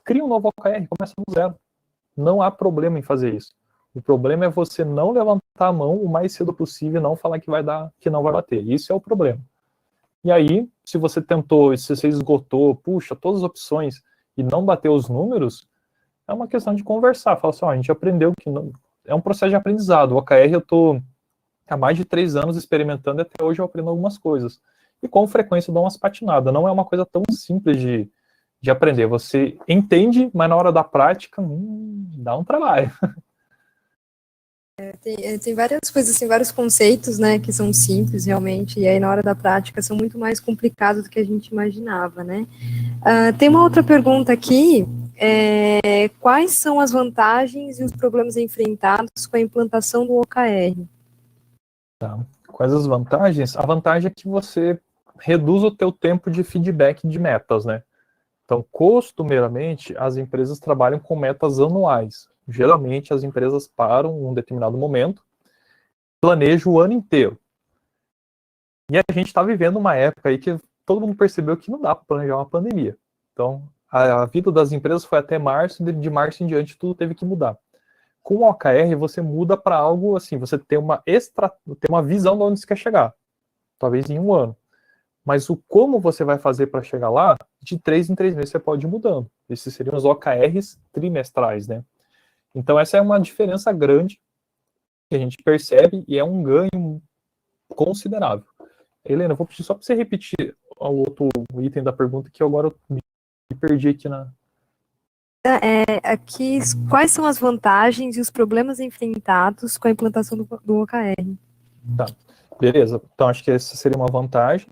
cria um novo OKR, começa do zero. Não há problema em fazer isso. O problema é você não levantar a mão o mais cedo possível e não falar que vai dar, que não vai bater. Isso é o problema. E aí, se você tentou, se você esgotou, puxa, todas as opções e não bateu os números, é uma questão de conversar. Falar assim, a gente aprendeu que não... É um processo de aprendizado. O OKR eu estou há mais de 3 anos experimentando e até hoje eu aprendo algumas coisas. E com frequência eu dou umas patinadas. Não é uma coisa tão simples de aprender. Você entende, mas na hora da prática, dá um trabalho. Tem várias coisas, assim, vários conceitos, né, que são simples, realmente, e aí na hora da prática são muito mais complicados do que a gente imaginava, né. Tem uma outra pergunta aqui, quais são as vantagens e os problemas enfrentados com a implantação do OKR? Tá. Quais as vantagens? A vantagem é que você reduz o teu tempo de feedback de metas, né. Então, costumeiramente, as empresas trabalham com metas anuais. Geralmente, as empresas param em um determinado momento, planejam o ano inteiro. E a gente está vivendo uma época aí que todo mundo percebeu que não dá para planejar uma pandemia. Então, a vida das empresas foi até março, de março em diante tudo teve que mudar. Com o OKR, você muda para algo assim, você tem uma visão de onde você quer chegar, talvez em um ano. Mas o como você vai fazer para chegar lá, de 3 em 3 meses você pode ir mudando. Esses seriam os OKRs trimestrais, né? Então essa é uma diferença grande que a gente percebe e é um ganho considerável. Helena, eu vou pedir só para você repetir o outro item da pergunta, que agora eu me perdi aqui na... Aqui, quais são as vantagens e os problemas enfrentados com a implantação do OKR? Tá, beleza. Então acho que essa seria uma vantagem.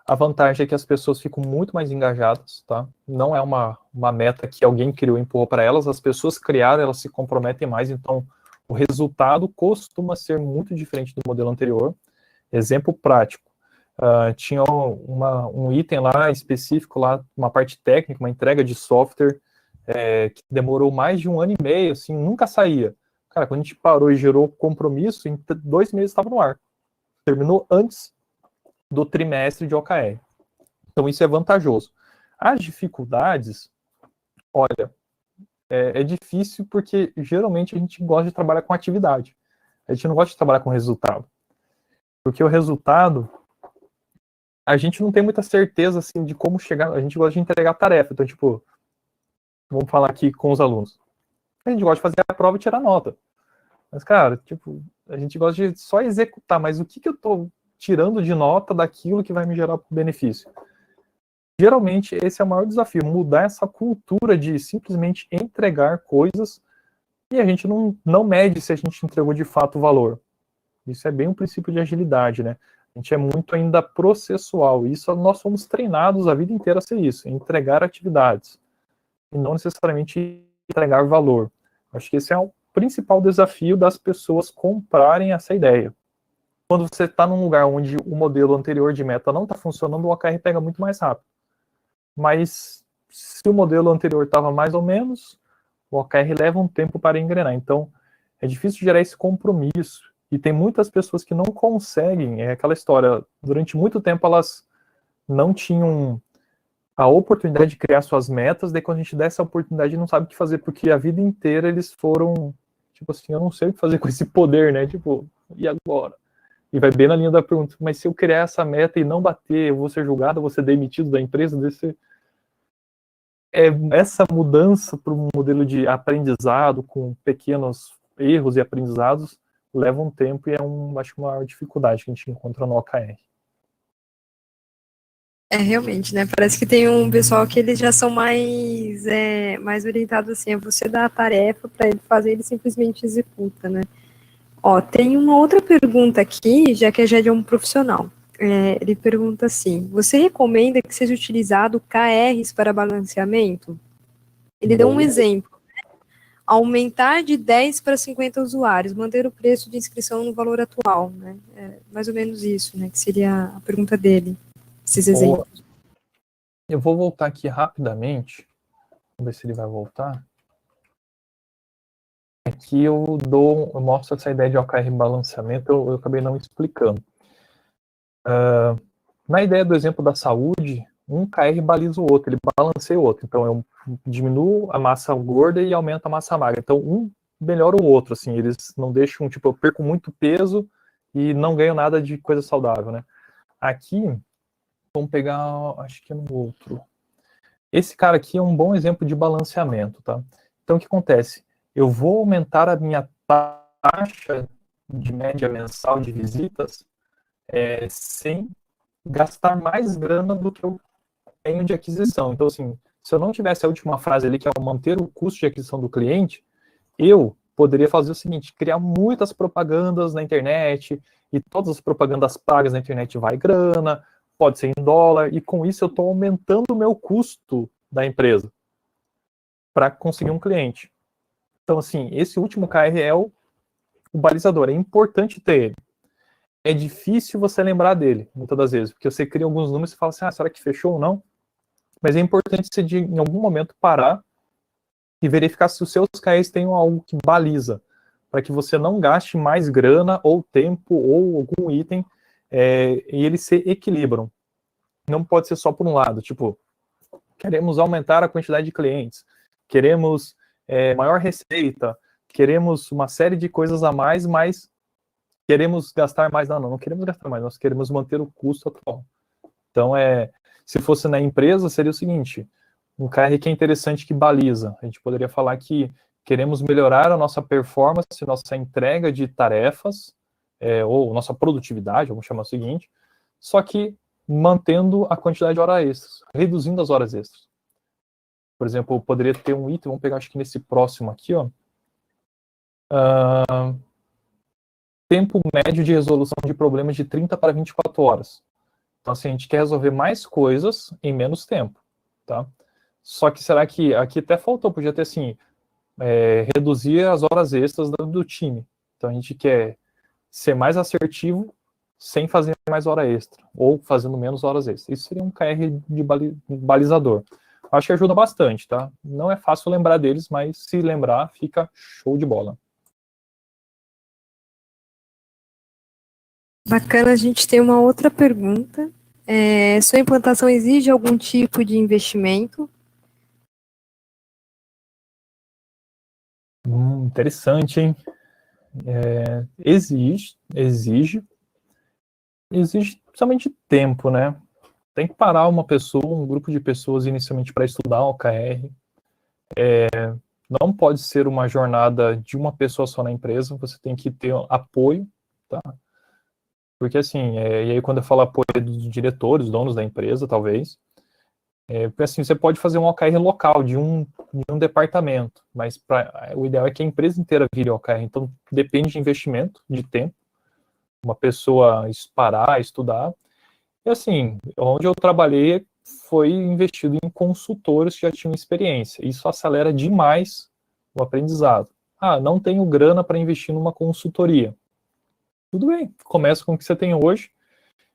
A vantagem é que as pessoas ficam muito mais engajadas, tá? Não é uma meta que alguém criou e empurrou para elas, as pessoas criaram, elas se comprometem mais, então o resultado costuma ser muito diferente do modelo anterior. Exemplo prático, tinha um item lá específico, lá, uma parte técnica, uma entrega de software, que demorou mais de 1 ano e meio, assim, nunca saía. Cara, quando a gente parou e gerou compromisso, em 2 meses estava no ar. Terminou antes do trimestre de OKR. Então isso é vantajoso. As dificuldades, olha, é difícil porque geralmente a gente gosta de trabalhar com atividade. A gente não gosta de trabalhar com resultado. Porque o resultado, a gente não tem muita certeza assim de como chegar, a gente gosta de entregar a tarefa. Então, tipo, vamos falar aqui com os alunos. A gente gosta de fazer a prova e tirar nota. Mas, cara, tipo, a gente gosta de só executar, mas o que eu tô tirando de nota daquilo que vai me gerar benefício? Geralmente, esse é o maior desafio, mudar essa cultura de simplesmente entregar coisas e a gente não mede se a gente entregou de fato o valor. Isso é bem um princípio de agilidade, né? A gente é muito ainda processual, e isso nós fomos treinados a vida inteira a ser isso, entregar atividades, e não necessariamente entregar valor. Acho que esse é o principal desafio das pessoas comprarem essa ideia. Quando você está num lugar onde o modelo anterior de meta não está funcionando, o OKR pega muito mais rápido. Mas se o modelo anterior estava mais ou menos, o OKR leva um tempo para engrenar. Então, é difícil gerar esse compromisso. E tem muitas pessoas que não conseguem, é aquela história, durante muito tempo elas não tinham a oportunidade de criar suas metas, daí quando a gente dá essa oportunidade não sabe o que fazer, porque a vida inteira eles foram, tipo assim, eu não sei o que fazer com esse poder, né? Tipo, e agora? E vai bem na linha da pergunta, mas se eu criar essa meta e não bater, eu vou ser julgado, eu vou ser demitido da empresa, essa mudança para um modelo de aprendizado com pequenos erros e aprendizados leva um tempo e acho que uma dificuldade que a gente encontra no OKR. Realmente, né? Parece que tem um pessoal que eles já são mais orientados assim, a você dar a tarefa para ele fazer, ele simplesmente executa, né? Ó, tem uma outra pergunta aqui, já que é de um profissional. Ele pergunta assim, você recomenda que seja utilizado KRs para balanceamento? Ele deu um exemplo. Aumentar de 10 para 50 usuários, manter o preço de inscrição no valor atual, né? Mais ou menos isso, né? Que seria a pergunta dele. Esses exemplos. Eu vou voltar aqui rapidamente. Vamos ver se ele vai voltar. Aqui eu mostro essa ideia de OKR balanceamento, eu acabei não explicando. Na ideia do exemplo da saúde, um KR baliza o outro, ele balanceia o outro. Então eu diminuo a massa gorda e aumento a massa magra. Então um melhora o outro, assim, eles não deixam, tipo, eu perco muito peso e não ganho nada de coisa saudável, né? Aqui, vamos pegar, acho que é no outro. Esse cara aqui é um bom exemplo de balanceamento, tá? Então o que acontece? Eu vou aumentar a minha taxa de média mensal de visitas sem gastar mais grana do que eu tenho de aquisição. Então, assim, se eu não tivesse a última frase ali, que é manter o custo de aquisição do cliente, eu poderia fazer o seguinte, criar muitas propagandas na internet, e todas as propagandas pagas na internet vai grana, pode ser em dólar, e com isso eu estou aumentando o meu custo da empresa para conseguir um cliente. Então, assim, esse último KR é o balizador, é importante ter ele. É difícil você lembrar dele, muitas das vezes, porque você cria alguns números e fala assim, será que fechou ou não? Mas é importante você, em algum momento, parar e verificar se os seus KRs têm algo que baliza, para que você não gaste mais grana, ou tempo, ou algum item, e eles se equilibram. Não pode ser só por um lado, tipo, queremos aumentar a quantidade de clientes, queremos maior receita, queremos uma série de coisas a mais, mas queremos gastar mais. Não queremos gastar mais, nós queremos manter o custo atual. Então, se fosse na empresa, seria o seguinte, um KR que é interessante que baliza. A gente poderia falar que queremos melhorar a nossa performance, nossa entrega de tarefas, ou nossa produtividade, vamos chamar o seguinte, só que mantendo a quantidade de horas extras, reduzindo as horas extras. Por exemplo, eu poderia ter um item, vamos pegar acho que nesse próximo aqui, ó. Tempo médio de resolução de problemas de 30 para 24 horas. Então, assim, a gente quer resolver mais coisas em menos tempo, tá? Só que será que aqui até faltou, podia ter assim, reduzir as horas extras do time. Então a gente quer ser mais assertivo sem fazer mais hora extra, ou fazendo menos horas extras. Isso seria um KR de balizador. Acho que ajuda bastante, tá? Não é fácil lembrar deles, mas se lembrar, fica show de bola. Bacana, a gente tem uma outra pergunta. Sua implantação exige algum tipo de investimento? Interessante, hein? Exige principalmente tempo, né? Tem que parar uma pessoa, um grupo de pessoas inicialmente para estudar o OKR. Não pode ser uma jornada de uma pessoa só na empresa, você tem que ter apoio, tá? Porque assim, e aí quando eu falo apoio dos diretores, donos da empresa, talvez, porque assim, você pode fazer um OKR local de um departamento, mas o ideal é que a empresa inteira vire OKR, então depende de investimento, de tempo, uma pessoa parar, estudar. E assim, onde eu trabalhei foi investido em consultores que já tinham experiência. Isso acelera demais o aprendizado. Ah, não tenho grana para investir numa consultoria. Tudo bem, começa com o que você tem hoje,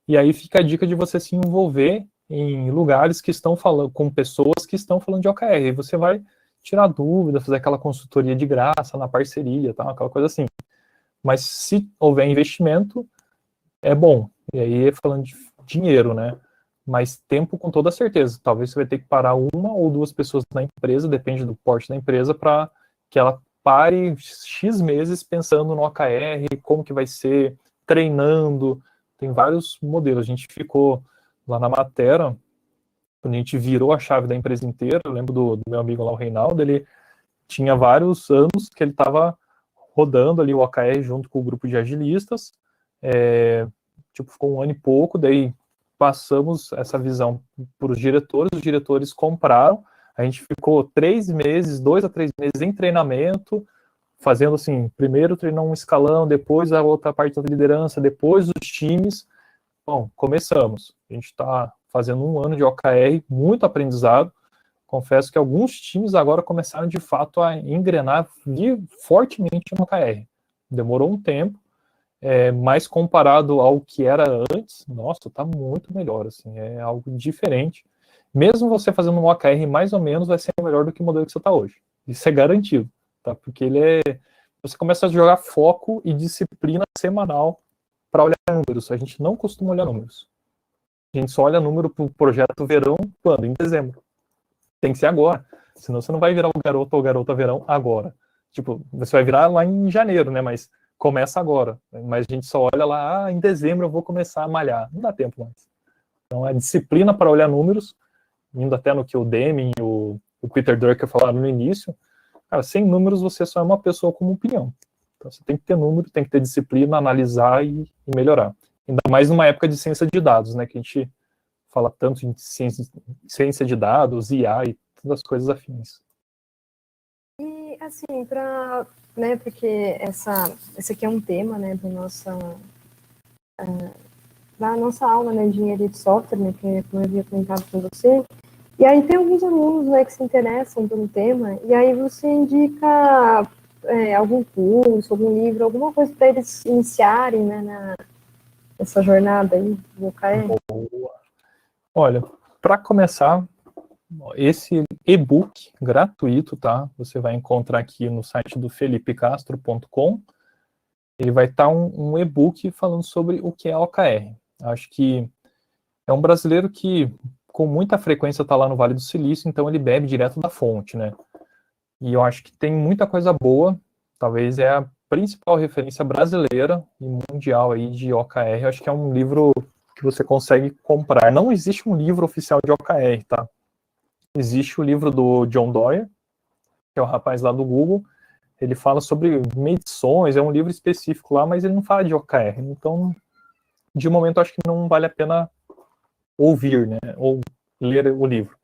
e aí fica a dica de você se envolver em lugares que estão falando, com pessoas que estão falando de OKR. E você vai tirar dúvida, fazer aquela consultoria de graça, na parceria, tá? Aquela coisa assim. Mas se houver investimento, é bom. E aí, falando de dinheiro, né? Mas tempo, com toda certeza. Talvez você vai ter que parar uma ou duas pessoas na empresa, depende do porte da empresa, para que ela pare X meses pensando no OKR, como que vai ser, treinando. Tem vários modelos. A gente ficou lá na Matera, quando a gente virou a chave da empresa inteira. Eu lembro do meu amigo lá, o Reinaldo, ele tinha vários anos que ele estava rodando ali o OKR junto com o grupo de agilistas. Ficou um ano e pouco, daí passamos essa visão para os diretores compraram, a gente ficou 3 meses, 2 a 3 meses em treinamento, fazendo assim, primeiro treinar um escalão, depois a outra parte da liderança, depois os times. Bom, começamos. A gente está fazendo um ano de OKR, muito aprendizado. Confesso que alguns times agora começaram de fato a engrenar fortemente no OKR. Demorou um tempo, mas comparado ao que era antes, nossa, está muito melhor, assim, é algo diferente. Mesmo você fazendo um OKR mais ou menos, vai ser melhor do que o modelo que você está hoje. Isso é garantido, tá? Porque você começa a jogar foco e disciplina semanal para olhar números. A gente não costuma olhar números. A gente só olha número para o projeto verão quando? Em dezembro. Tem que ser agora. Senão você não vai virar o garoto ou garota verão agora. Tipo, você vai virar lá em janeiro, né? Mas começa agora. Mas a gente só olha lá, em dezembro eu vou começar a malhar. Não dá tempo mais. Então, a disciplina para olhar números, indo até no que o Deming e o Peter Drucker falaram no início, cara, sem números você só é uma pessoa com uma opinião. Então, você tem que ter número, tem que ter disciplina, analisar e melhorar. Ainda mais numa época de ciência de dados, né? Que a gente fala tanto em ciência de dados, IA e todas as coisas afins. E, assim, né, porque esse aqui é um tema, né, da nossa aula, né, de engenharia de software, né, que como eu havia comentado com você, e aí tem alguns alunos, né, que se interessam pelo tema, e aí você indica algum curso, algum livro, alguma coisa para eles iniciarem, né, nessa jornada aí do OKR? Boa. Olha, para começar, esse e-book gratuito, tá? Você vai encontrar aqui no site do felipecastro.com. Ele vai estar um e-book falando sobre o que é OKR. Acho que é um brasileiro que com muita frequência está lá no Vale do Silício, então ele bebe direto da fonte, né? E eu acho que tem muita coisa boa, talvez é a principal referência brasileira e mundial aí de OKR. Eu acho que é um livro que você consegue comprar. Não existe um livro oficial de OKR, tá? Existe o livro do John Doerr, que é o rapaz lá do Google. Ele fala sobre medições, é um livro específico lá, mas ele não fala de OKR. Então, de momento, acho que não vale a pena ouvir, né? Ou ler o livro.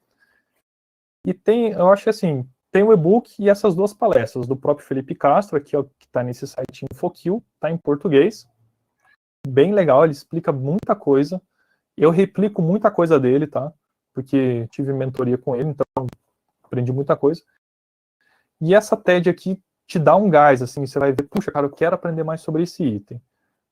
E eu acho que assim, tem o e-book e essas duas palestras do próprio Felipe Castro, aqui, ó, que está nesse site InfoKill, está em português. Bem legal, ele explica muita coisa. Eu replico muita coisa dele, tá? Porque tive mentoria com ele, então aprendi muita coisa. E essa TED aqui te dá um gás, assim, você vai ver, puxa, cara, eu quero aprender mais sobre esse item.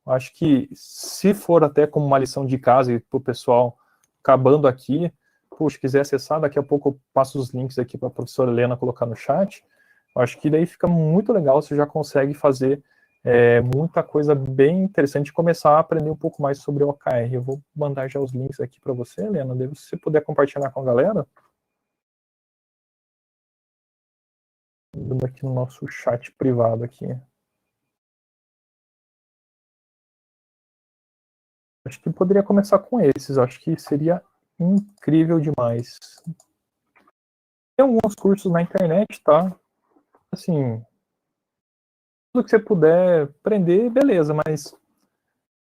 Eu acho que se for até como uma lição de casa e para o pessoal acabando aqui, puxa, quiser acessar, daqui a pouco eu passo os links aqui para a professora Helena colocar no chat. Eu acho que daí fica muito legal, você já consegue fazer muita coisa bem interessante e começar a aprender um pouco mais sobre o OKR. Eu vou mandar já os links aqui para você, Helena, se você puder compartilhar com a galera. Aqui no nosso chat privado aqui. Acho que poderia começar com esses, acho que seria incrível demais. Tem alguns cursos na internet, tá? Assim, tudo que você puder aprender, beleza, mas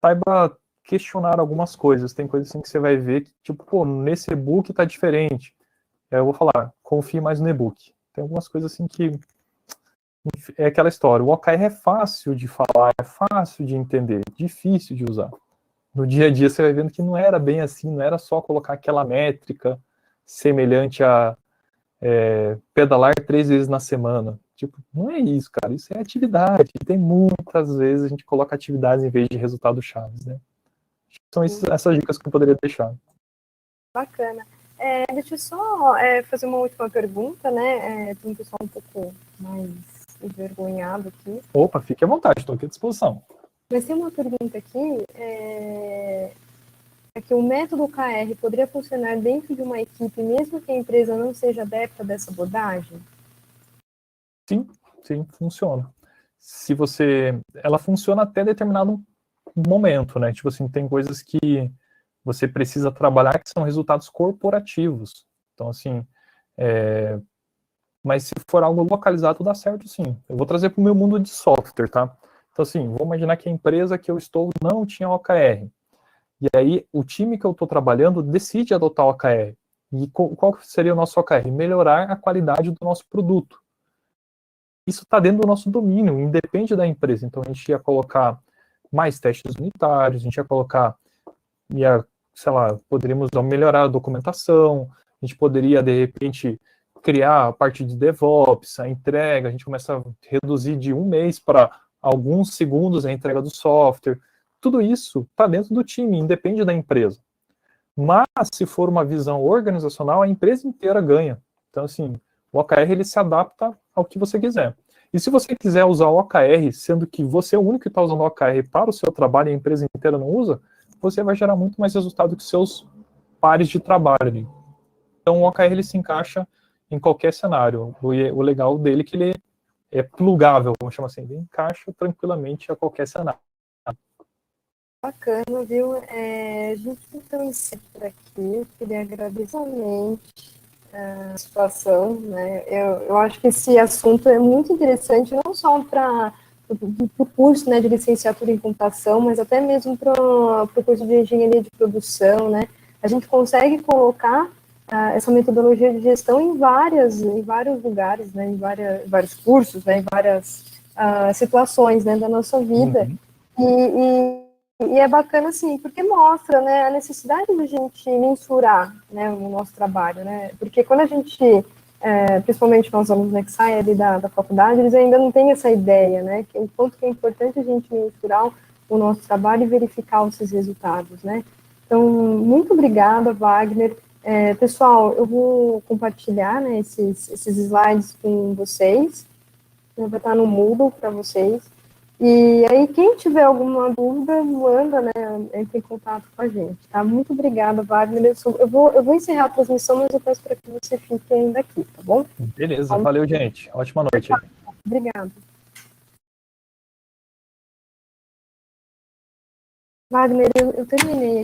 saiba questionar algumas coisas. Tem coisas assim que você vai ver que, tipo, pô, nesse e-book tá diferente. Eu vou falar, confie mais no e-book. Tem algumas coisas assim que é aquela história, o OKR é fácil de falar, é fácil de entender, difícil de usar. No dia a dia você vai vendo que não era bem assim, não era só colocar aquela métrica semelhante a pedalar 3 vezes na semana. Tipo, não é isso, cara, isso é atividade. Tem muitas vezes a gente coloca atividades em vez de resultados chaves, né? São essas dicas que eu poderia deixar. Bacana. Deixa eu só fazer uma última pergunta, né? Tem um pessoal um pouco mais envergonhado aqui. Opa, fique à vontade, estou aqui à disposição. Mas tem uma pergunta aqui, que o método OKR poderia funcionar dentro de uma equipe, mesmo que a empresa não seja adepta dessa abordagem? Sim, funciona. Ela funciona até determinado momento, né? Tipo assim, tem coisas que você precisa trabalhar que são resultados corporativos. Então, assim, mas se for algo localizado, dá certo sim. Eu vou trazer para o meu mundo de software, tá? Então, assim, vou imaginar que a empresa que eu estou não tinha OKR. E aí, o time que eu estou trabalhando decide adotar o OKR. E qual seria o nosso OKR? Melhorar a qualidade do nosso produto. Isso está dentro do nosso domínio, independe da empresa. Então, a gente ia colocar mais testes unitários, a gente ia colocar, sei lá, poderíamos melhorar a documentação, a gente poderia, de repente, criar a parte de DevOps, a entrega, a gente começa a reduzir de 1 mês para alguns segundos a entrega do software. Tudo isso está dentro do time, independe da empresa. Mas, se for uma visão organizacional, a empresa inteira ganha. Então, assim, o OKR ele se adapta ao que você quiser. E se você quiser usar o OKR, sendo que você é o único que está usando o OKR para o seu trabalho e a empresa inteira não usa, você vai gerar muito mais resultado que seus pares de trabalho. Então, o OKR ele se encaixa em qualquer cenário. O legal dele é que ele é plugável, vamos chamar assim, ele encaixa tranquilamente a qualquer cenário. Bacana, viu? A gente então encerra por aqui. Eu queria agradecer a situação, né? Eu acho que esse assunto é muito interessante, não só para o curso, né, de licenciatura em computação, mas até mesmo para o curso de engenharia de produção, né? A gente consegue colocar essa metodologia de gestão em vários lugares, né? Em vários cursos, né? Em várias situações, né, da nossa vida. E é bacana, assim, porque mostra, né, a necessidade de a gente mensurar, né, o nosso trabalho, né, porque quando a gente, principalmente nós alunos, né, que saem ali da faculdade, eles ainda não têm essa ideia, né, que o quanto que é importante a gente mensurar o nosso trabalho e verificar os seus resultados, né. Então, muito obrigada, Wagner. Pessoal, eu vou compartilhar, né, esses slides com vocês, vai estar no Moodle para vocês. E aí, quem tiver alguma dúvida, manda, né, entre em contato com a gente, tá? Muito obrigada, Wagner. Eu vou encerrar a transmissão, mas eu peço para que você fique ainda aqui, tá bom? Beleza, valeu, gente. Ótima noite. Obrigada. Wagner, eu terminei